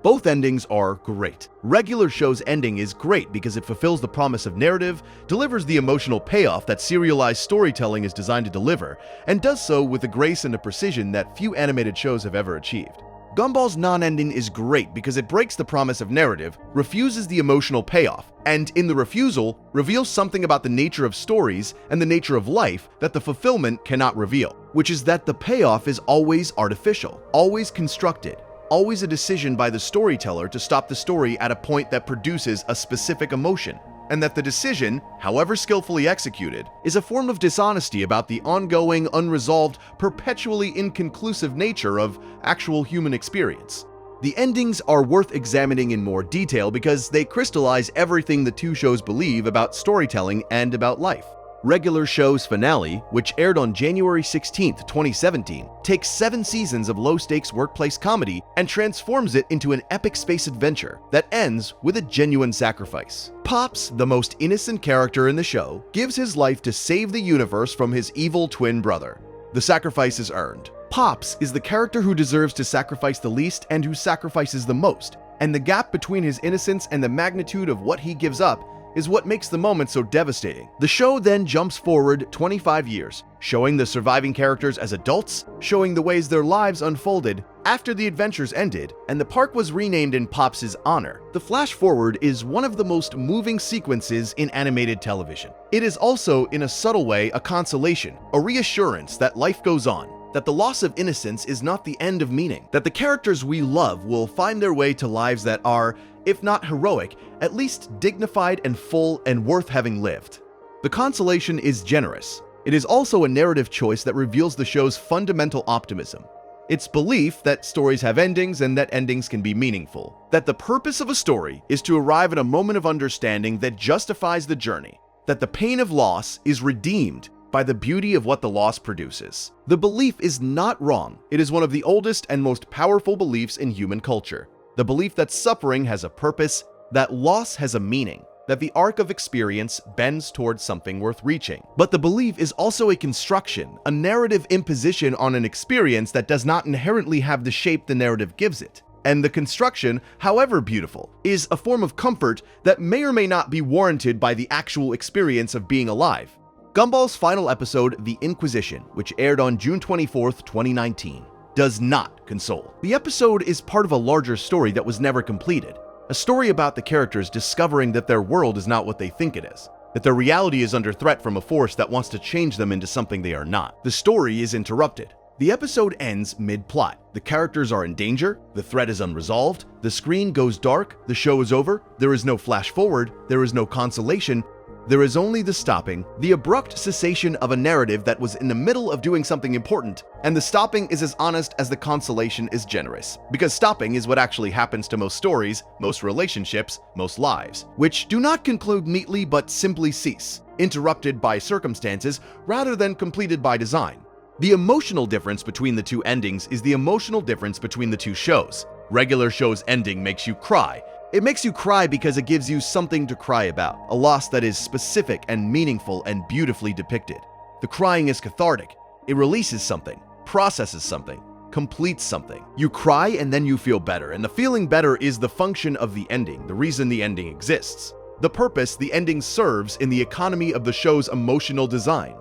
S1: Both endings are great. Regular show's ending is great because it fulfills the promise of narrative, delivers the emotional payoff that serialized storytelling is designed to deliver, and does so with a grace and a precision that few animated shows have ever achieved. Gumball's non-ending is great because it breaks the promise of narrative, refuses the emotional payoff, and in the refusal, reveals something about the nature of stories and the nature of life that the fulfillment cannot reveal, which is that the payoff is always artificial, always constructed, always a decision by the storyteller to stop the story at a point that produces a specific emotion, and that the decision, however skillfully executed, is a form of dishonesty about the ongoing, unresolved, perpetually inconclusive nature of actual human experience. The endings are worth examining in more detail because they crystallize everything the two shows believe about storytelling and about life. Regular show's finale, which aired on January 16, 2017, takes 7 seasons of low-stakes workplace comedy and transforms it into an epic space adventure that ends with a genuine sacrifice. Pops, the most innocent character in the show, gives his life to save the universe from his evil twin brother. The sacrifice is earned. Pops is the character who deserves to sacrifice the least and who sacrifices the most, and the gap between his innocence and the magnitude of what he gives up is what makes the moment so devastating. The show then jumps forward 25 years, showing the surviving characters as adults, showing the ways their lives unfolded after the adventures ended, and the park was renamed in Pops' honor. The flash forward is one of the most moving sequences in animated television. It is also, in a subtle way, a consolation, a reassurance that life goes on, that the loss of innocence is not the end of meaning, that the characters we love will find their way to lives that are, if not heroic, at least dignified and full and worth having lived. The consolation is generous. It is also a narrative choice that reveals the show's fundamental optimism. Its belief that stories have endings and that endings can be meaningful. That the purpose of a story is to arrive at a moment of understanding that justifies the journey. That the pain of loss is redeemed by the beauty of what the loss produces. The belief is not wrong. It is one of the oldest and most powerful beliefs in human culture. The belief that suffering has a purpose, that loss has a meaning, that the arc of experience bends towards something worth reaching. But the belief is also a construction, a narrative imposition on an experience that does not inherently have the shape the narrative gives it. And the construction, however beautiful, is a form of comfort that may or may not be warranted by the actual experience of being alive. Gumball's final episode, The Inquisition, which aired on June 24th, 2019, does not console. The episode is part of a larger story that was never completed. A story about the characters discovering that their world is not what they think it is, that their reality is under threat from a force that wants to change them into something they are not. The story is interrupted. The episode ends mid-plot. The characters are in danger, the threat is unresolved, the screen goes dark, the show is over, there is no flash forward, there is no consolation, there is only the stopping, the abrupt cessation of a narrative that was in the middle of doing something important, and the stopping is as honest as the consolation is generous. Because stopping is what actually happens to most stories, most relationships, most lives, which do not conclude neatly but simply cease, interrupted by circumstances rather than completed by design. The emotional difference between the two endings is the emotional difference between the two shows. Regular show's ending makes you cry. It makes you cry because it gives you something to cry about, a loss that is specific and meaningful and beautifully depicted. The crying is cathartic. It releases something, processes something, completes something. You cry and then you feel better, and the feeling better is the function of the ending, the reason the ending exists. The purpose the ending serves in the economy of the show's emotional design.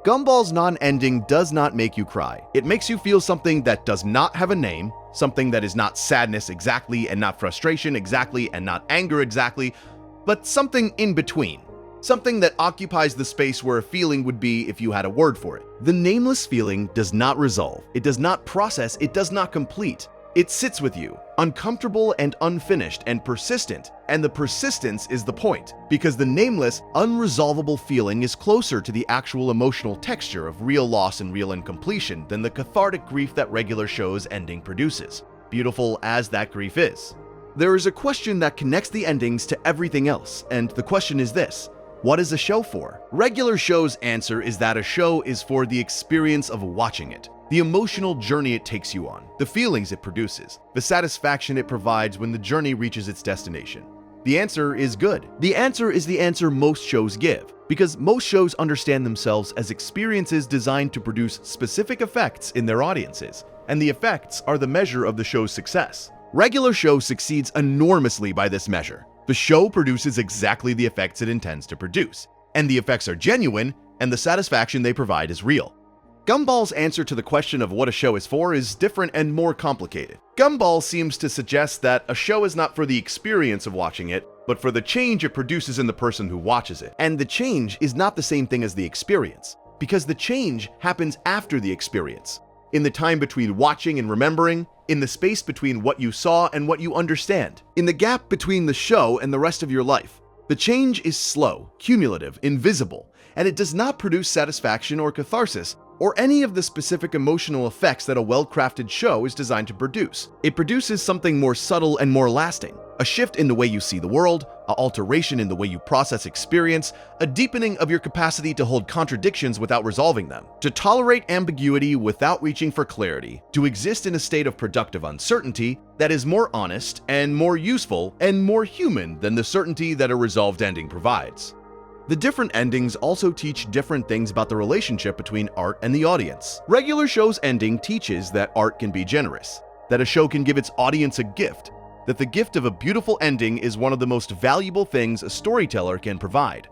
S1: Gumball's non-ending does not make you cry. It makes you feel something that does not have a name, something that is not sadness exactly and not frustration exactly and not anger exactly, but something in between. Something that occupies the space where a feeling would be if you had a word for it. The nameless feeling does not resolve, it does not process, it does not complete. It sits with you, uncomfortable and unfinished and persistent, and the persistence is the point, because the nameless, unresolvable feeling is closer to the actual emotional texture of real loss and real incompletion than the cathartic grief that regular show's ending produces, beautiful as that grief is. There is a question that connects the endings to everything else, and the question is this: what is a show for? Regular show's answer is that a show is for the experience of watching it. The emotional journey it takes you on, the feelings it produces, the satisfaction it provides when the journey reaches its destination. The answer is good. The answer is the answer most shows give, because most shows understand themselves as experiences designed to produce specific effects in their audiences, and the effects are the measure of the show's success. Regular show succeeds enormously by this measure. The show produces exactly the effects it intends to produce, and the effects are genuine, and the satisfaction they provide is real. Gumball's answer to the question of what a show is for is different and more complicated. Gumball seems to suggest that a show is not for the experience of watching it, but for the change it produces in the person who watches it. And the change is not the same thing as the experience, because the change happens after the experience. In the time between watching and remembering, in the space between what you saw and what you understand, in the gap between the show and the rest of your life. The change is slow, cumulative, invisible, and it does not produce satisfaction or catharsis, or any of the specific emotional effects that a well-crafted show is designed to produce. It produces something more subtle and more lasting, a shift in the way you see the world, an alteration in the way you process experience, a deepening of your capacity to hold contradictions without resolving them, to tolerate ambiguity without reaching for clarity, to exist in a state of productive uncertainty that is more honest and more useful and more human than the certainty that a resolved ending provides. The different endings also teach different things about the relationship between art and the audience. Regular show's ending teaches that art can be generous, that a show can give its audience a gift, that the gift of a beautiful ending is one of the most valuable things a storyteller can provide.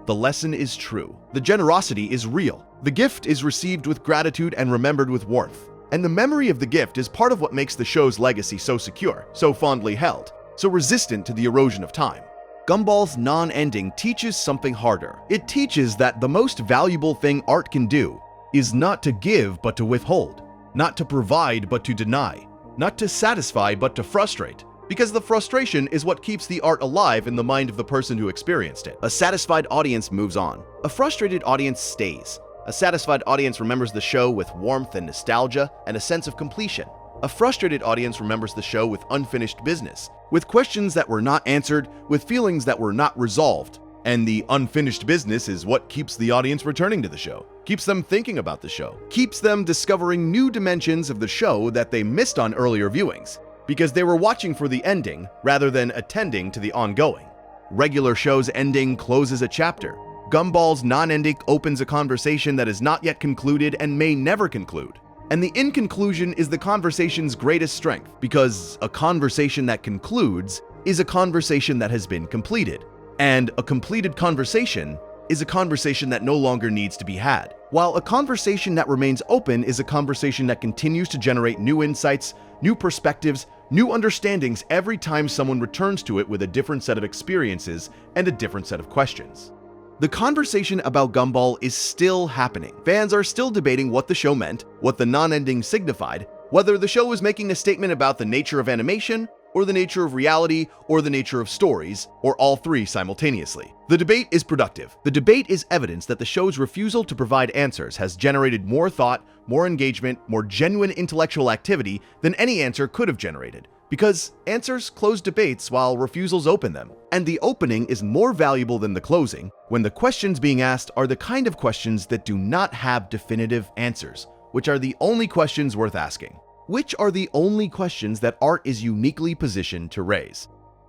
S1: The lesson is true. The generosity is real. The gift is received with gratitude and remembered with warmth. And the memory of the gift is part of what makes the show's legacy so secure, so fondly held, so resistant to the erosion of time. Gumball's non-ending teaches something harder. It teaches that the most valuable thing art can do is not to give but to withhold, not to provide but to deny, not to satisfy but to frustrate, because the frustration is what keeps the art alive in the mind of the person who experienced it. A satisfied audience moves on. A frustrated audience stays. A satisfied audience remembers the show with warmth and nostalgia and a sense of completion. A frustrated audience remembers the show with unfinished business, with questions that were not answered, with feelings that were not resolved. And the unfinished business is what keeps the audience returning to the show, keeps them thinking about the show, keeps them discovering new dimensions of the show that they missed on earlier viewings, because they were watching for the ending rather than attending to the ongoing. Regular show's ending closes a chapter. Gumball's non-ending opens a conversation that is not yet concluded and may never conclude. And the in-conclusion is the conversation's greatest strength, because a conversation that concludes is a conversation that has been completed. And a completed conversation is a conversation that no longer needs to be had, while a conversation that remains open is a conversation that continues to generate new insights, new perspectives, new understandings every time someone returns to it with a different set of experiences and a different set of questions. The conversation about Gumball is still happening. Fans are still debating what the show meant, what the non-ending signified, whether the show was making a statement about the nature of animation, or the nature of reality, or the nature of stories, or all three simultaneously. The debate is productive. The debate is evidence that the show's refusal to provide answers has generated more thought, more engagement, more genuine intellectual activity than any answer could have generated. Because answers close debates while refusals open them. And the opening is more valuable than the closing when the questions being asked are the kind of questions that do not have definitive answers, which are the only questions worth asking. Which are the only questions that art is uniquely positioned to raise.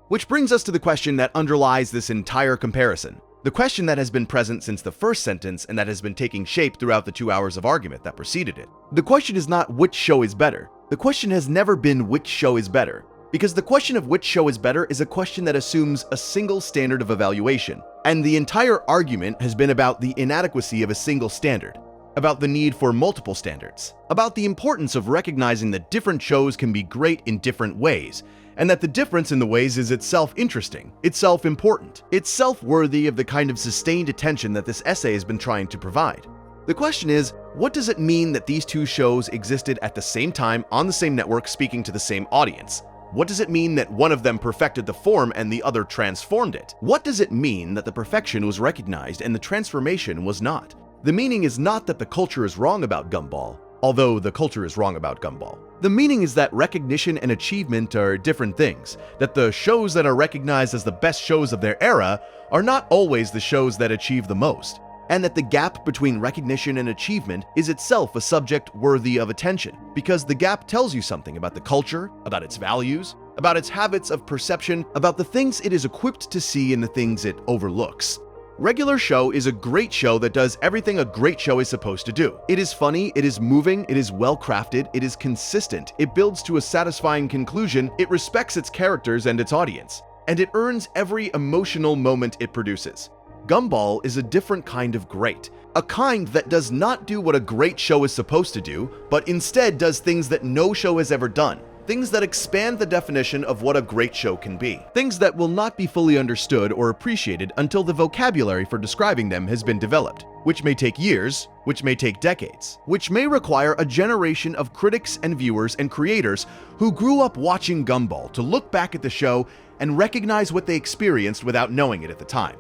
S1: Which brings us to the question that underlies this entire comparison. The question that has been present since the first sentence and that has been taking shape throughout the 2 hours of argument that preceded it. The question is not which show is better. The question has never been which show is better, because the question of which show is better is a question that assumes a single standard of evaluation, and the entire argument has been about the inadequacy of a single standard, about the need for multiple standards, about the importance of recognizing that different shows can be great in different ways, and that the difference in the ways is itself interesting, itself important, itself worthy of the kind of sustained attention that this essay has been trying to provide. The question is, what does it mean that these two shows existed at the same time on the same network speaking to the same audience? What does it mean that one of them perfected the form and the other transformed it? What does it mean that the perfection was recognized and the transformation was not? The meaning is not that the culture is wrong about Gumball, although the culture is wrong about Gumball. The meaning is that recognition and achievement are different things, that the shows that are recognized as the best shows of their era are not always the shows that achieve the most, and that the gap between recognition and achievement is itself a subject worthy of attention, because the gap tells you something about the culture, about its values, about its habits of perception, about the things it is equipped to see and the things it overlooks. Regular Show is a great show that does everything a great show is supposed to do. It is funny, it is moving, it is well crafted, it is consistent, it builds to a satisfying conclusion, it respects its characters and its audience, and it earns every emotional moment it produces. Gumball is a different kind of great, a kind that does not do what a great show is supposed to do, but instead does things that no show has ever done. Things that expand the definition of what a great show can be. Things that will not be fully understood or appreciated until the vocabulary for describing them has been developed, which may take years, which may take decades, which may require a generation of critics and viewers and creators who grew up watching Gumball to look back at the show and recognize what they experienced without knowing it at the time.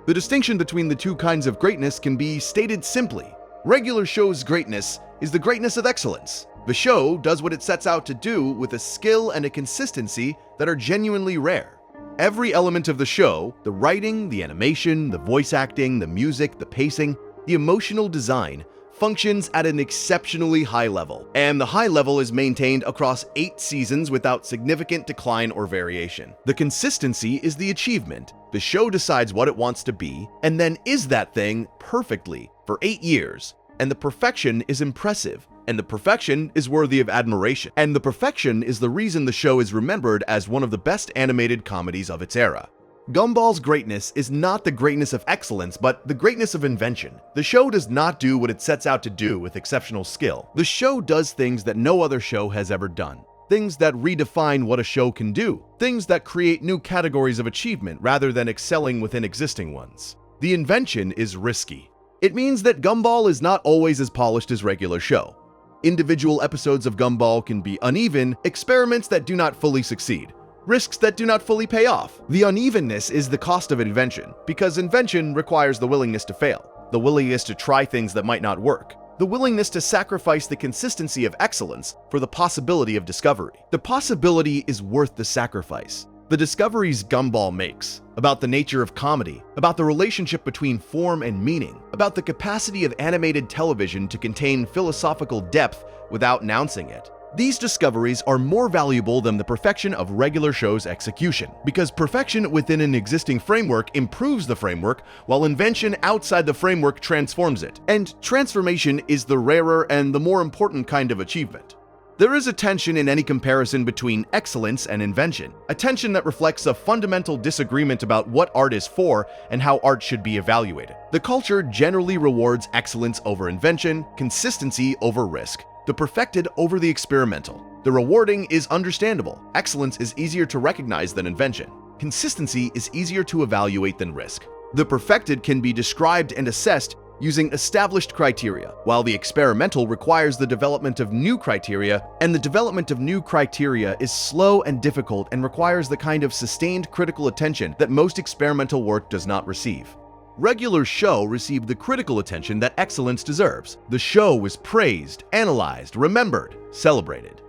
S1: The distinction between the two kinds of greatness can be stated simply. Regular Show's greatness is the greatness of excellence. The show does what it sets out to do with a skill and a consistency that are genuinely rare. Every element of the show, the writing, the animation, the voice acting, the music, the pacing, the emotional design, functions at an exceptionally high level, and the high level is maintained across 8 seasons without significant decline or variation. The consistency is the achievement. The show decides what it wants to be, and then is that thing perfectly for 8 years, and the perfection is impressive, and the perfection is worthy of admiration, and the perfection is the reason the show is remembered as one of the best animated comedies of its era. Gumball's greatness is not the greatness of excellence, but the greatness of invention. The show does not do what it sets out to do with exceptional skill. The show does things that no other show has ever done. Things that redefine what a show can do. Things that create new categories of achievement rather than excelling within existing ones. The invention is risky. It means that Gumball is not always as polished as Regular Show. Individual episodes of Gumball can be uneven, experiments that do not fully succeed, risks that do not fully pay off. The unevenness is the cost of invention, because invention requires the willingness to fail. the willingness to try things that might not work, the willingness to sacrifice the consistency of excellence for the possibility of discovery. The possibility is worth the sacrifice. The discoveries Gumball makes about the nature of comedy, about the relationship between form and meaning, about the capacity of animated television to contain philosophical depth without announcing it. These discoveries are more valuable than the perfection of regular show's execution, because perfection within an existing framework improves the framework, while invention outside the framework transforms it. And transformation is the rarer and the more important kind of achievement. There is a tension in any comparison between excellence and invention, a tension that reflects a fundamental disagreement about what art is for and how art should be evaluated. The culture generally rewards excellence over invention, consistency over risk, the perfected over the experimental. The rewarding is understandable. Excellence is easier to recognize than invention. Consistency is easier to evaluate than risk. The perfected can be described and assessed using established criteria, while the experimental requires the development of new criteria, and the development of new criteria is slow and difficult and requires the kind of sustained critical attention that most experimental work does not receive. Regular show received the critical attention that excellence deserves. The show was praised, analyzed, remembered, celebrated.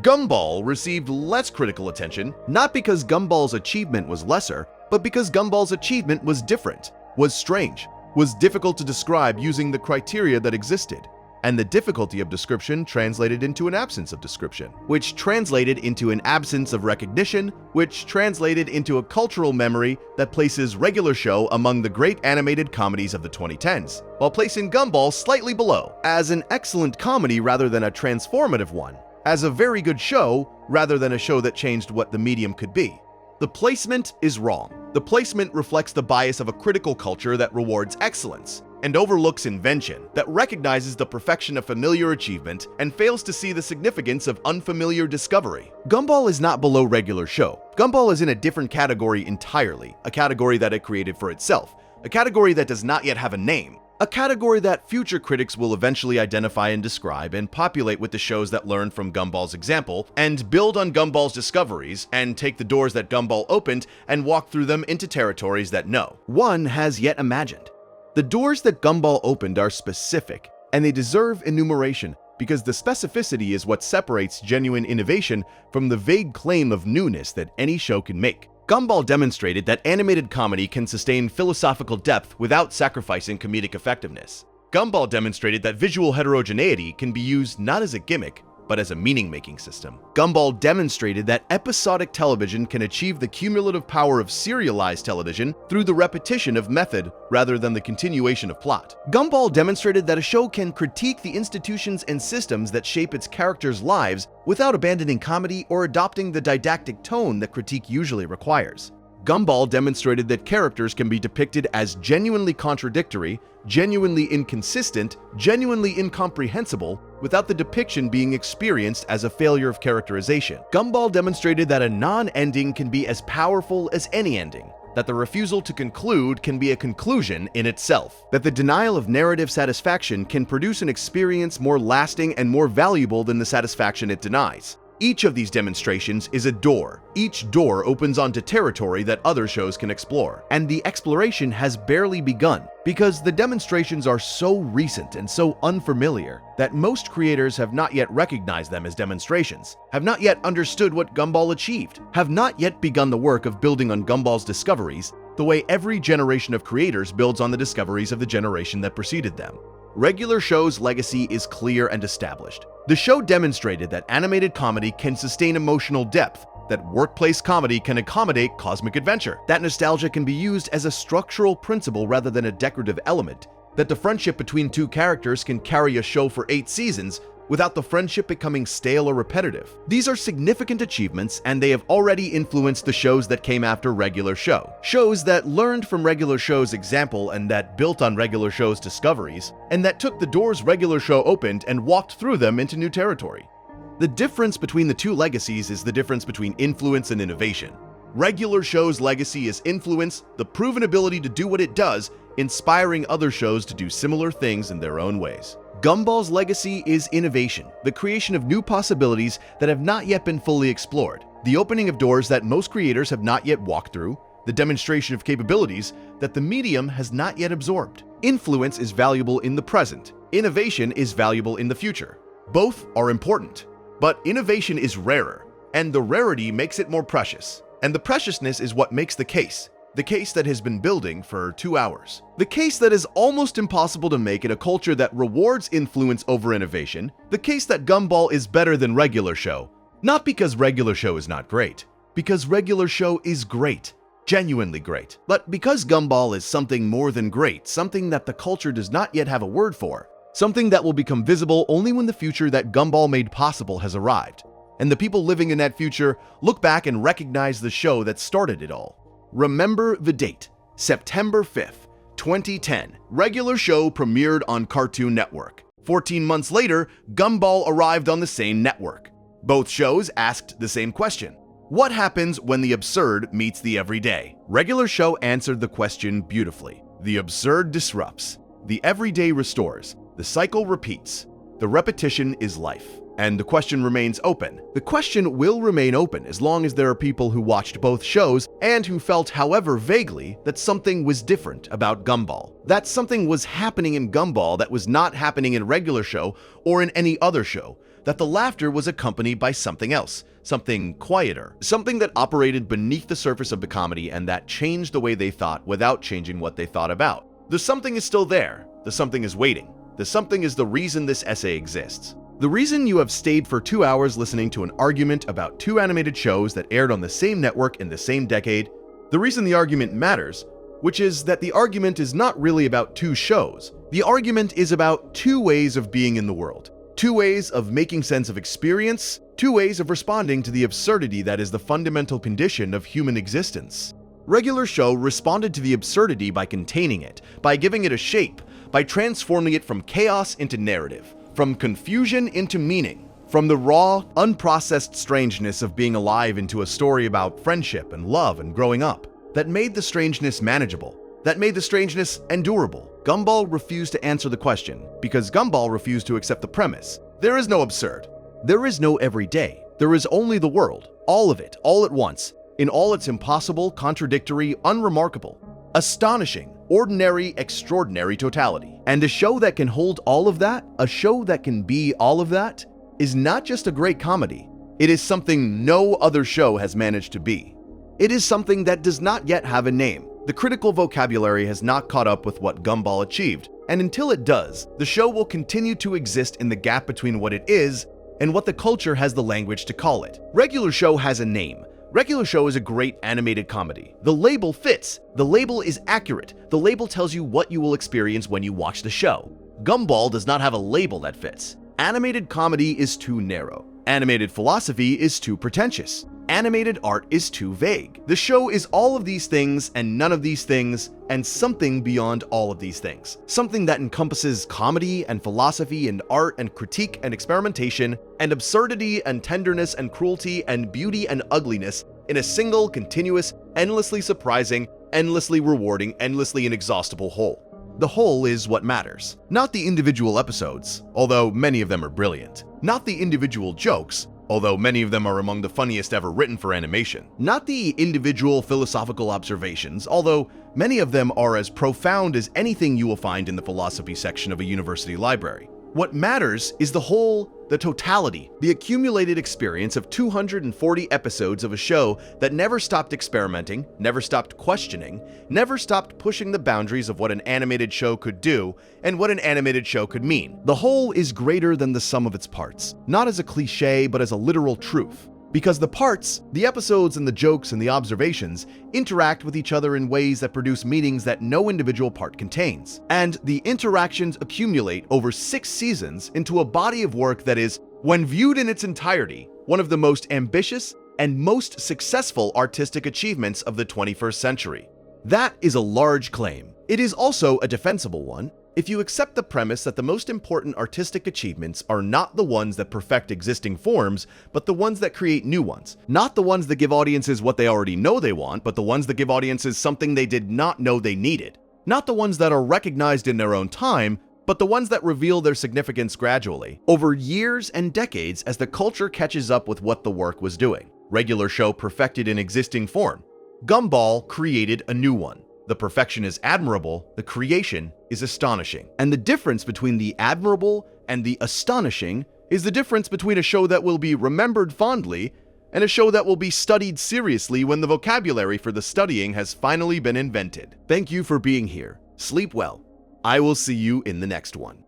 S1: Gumball received less critical attention, not because Gumball's achievement was lesser, but because Gumball's achievement was different, was strange, was difficult to describe using the criteria that existed, and the difficulty of description translated into an absence of description, which translated into an absence of recognition, which translated into a cultural memory that places regular show among the great animated comedies of the 2010s, while placing Gumball slightly below, as an excellent comedy rather than a transformative one, as a very good show rather than a show that changed what the medium could be. The placement is wrong. The placement reflects the bias of a critical culture that rewards excellence and overlooks invention, that recognizes the perfection of familiar achievement and fails to see the significance of unfamiliar discovery. Gumball is not below regular show. Gumball is in a different category entirely, a category that it created for itself, a category that does not yet have a name, a category that future critics will eventually identify and describe and populate with the shows that learn from Gumball's example and build on Gumball's discoveries and take the doors that Gumball opened and walk through them into territories that no one has yet imagined. The doors that Gumball opened are specific, and they deserve enumeration because the specificity is what separates genuine innovation from the vague claim of newness that any show can make. Gumball demonstrated that animated comedy can sustain philosophical depth without sacrificing comedic effectiveness. Gumball demonstrated that visual heterogeneity can be used not as a gimmick, but as a meaning-making system. Gumball demonstrated that episodic television can achieve the cumulative power of serialized television through the repetition of method rather than the continuation of plot. Gumball demonstrated that a show can critique the institutions and systems that shape its characters' lives without abandoning comedy or adopting the didactic tone that critique usually requires. Gumball demonstrated that characters can be depicted as genuinely contradictory, genuinely inconsistent, genuinely incomprehensible, without the depiction being experienced as a failure of characterization. Gumball demonstrated that a non-ending can be as powerful as any ending, that the refusal to conclude can be a conclusion in itself, that the denial of narrative satisfaction can produce an experience more lasting and more valuable than the satisfaction it denies. Each of these demonstrations is a door. Each door opens onto territory that other shows can explore. And the exploration has barely begun, because the demonstrations are so recent and so unfamiliar that most creators have not yet recognized them as demonstrations, have not yet understood what Gumball achieved, have not yet begun the work of building on Gumball's discoveries the way every generation of creators builds on the discoveries of the generation that preceded them. Regular show's legacy is clear and established. The show demonstrated that animated comedy can sustain emotional depth, that workplace comedy can accommodate cosmic adventure, that nostalgia can be used as a structural principle rather than a decorative element, that the friendship between two characters can carry a show for 8 seasons without the friendship becoming stale or repetitive. These are significant achievements, and they have already influenced the shows that came after regular show. Shows that learned from regular show's example and that built on regular show's discoveries, and that took the doors regular show opened and walked through them into new territory. The difference between the two legacies is the difference between influence and innovation. Regular show's legacy is influence, the proven ability to do what it does, inspiring other shows to do similar things in their own ways. Gumball's legacy is innovation, the creation of new possibilities that have not yet been fully explored, the opening of doors that most creators have not yet walked through, the demonstration of capabilities that the medium has not yet absorbed. Influence is valuable in the present. Innovation is valuable in the future. Both are important. But innovation is rarer, and the rarity makes it more precious. And the preciousness is what makes the case that has been building for 2 hours. The case that is almost impossible to make in a culture that rewards influence over innovation. The case that Gumball is better than regular show. Not because regular show is not great, because regular show is great. Genuinely great. But because Gumball is something more than great, something that the culture does not yet have a word for, something that will become visible only when the future that Gumball made possible has arrived. And the people living in that future look back and recognize the show that started it all. Remember the date, September 5th, 2010. Regular show premiered on Cartoon Network. 14 months later, Gumball arrived on the same network. Both shows asked the same question. What happens when the absurd meets the everyday? Regular show answered the question beautifully. The absurd disrupts. The everyday restores. The cycle repeats. The repetition is life. And the question remains open. The question will remain open as long as there are people who watched both shows and who felt, however vaguely, that something was different about Gumball. That something was happening in Gumball that was not happening in regular show or in any other show. That the laughter was accompanied by something else, something quieter, something that operated beneath the surface of the comedy and that changed the way they thought without changing what they thought about. The something is still there. The something is waiting. The something is the reason this essay exists. The reason you have stayed for 2 hours listening to an argument about 2 animated shows that aired on the same network in the same decade, the reason the argument matters, which is that the argument is not really about 2 shows. The argument is about 2 ways of being in the world. 2 ways of making sense of experience, 2 ways of responding to the absurdity that is the fundamental condition of human existence. Regular show responded to the absurdity by containing it, by giving it a shape, by transforming it from chaos into narrative, from confusion into meaning, from the raw, unprocessed strangeness of being alive into a story about friendship and love and growing up, that made the strangeness manageable, that made the strangeness endurable. Gumball refused to answer the question because Gumball refused to accept the premise. There is no absurd. There is no everyday. There is only the world, all of it, all at once, in all its impossible, contradictory, unremarkable, astonishing, ordinary, extraordinary totality. And a show that can hold all of that, a show that can be all of that, is not just a great comedy. It is something no other show has managed to be. It is something that does not yet have a name. The critical vocabulary has not caught up with what Gumball achieved, and until it does, the show will continue to exist in the gap between what it is and what the culture has the language to call it. Regular show has a name. Regular show is a great animated comedy. The label fits. The label is accurate. The label tells you what you will experience when you watch the show. Gumball does not have a label that fits. Animated comedy is too narrow. Animated philosophy is too pretentious. Animated art is too vague. The show is all of these things and none of these things and something beyond all of these things. Something that encompasses comedy and philosophy and art and critique and experimentation and absurdity and tenderness and cruelty and beauty and ugliness in a single, continuous, endlessly surprising, endlessly rewarding, endlessly inexhaustible whole. The whole is what matters. Not the individual episodes, although many of them are brilliant. Not the individual jokes, although many of them are among the funniest ever written for animation. Not the individual philosophical observations, although many of them are as profound as anything you will find in the philosophy section of a university library. What matters is the whole, the totality, the accumulated experience of 240 episodes of a show that never stopped experimenting, never stopped questioning, never stopped pushing the boundaries of what an animated show could do and what an animated show could mean. The whole is greater than the sum of its parts, not as a cliche, but as a literal truth. Because the parts, the episodes and the jokes and the observations, interact with each other in ways that produce meanings that no individual part contains. And the interactions accumulate over 6 seasons into a body of work that is, when viewed in its entirety, one of the most ambitious and most successful artistic achievements of the 21st century. That is a large claim. It is also a defensible one, if you accept the premise that the most important artistic achievements are not the ones that perfect existing forms, but the ones that create new ones. Not the ones that give audiences what they already know they want, but the ones that give audiences something they did not know they needed. Not the ones that are recognized in their own time, but the ones that reveal their significance gradually, over years and decades as the culture catches up with what the work was doing. Regular show perfected an existing form. Gumball created a new one. The perfection is admirable, the creation is astonishing. And the difference between the admirable and the astonishing is the difference between a show that will be remembered fondly and a show that will be studied seriously when the vocabulary for the studying has finally been invented. Thank you for being here. Sleep well. I will see you in the next one.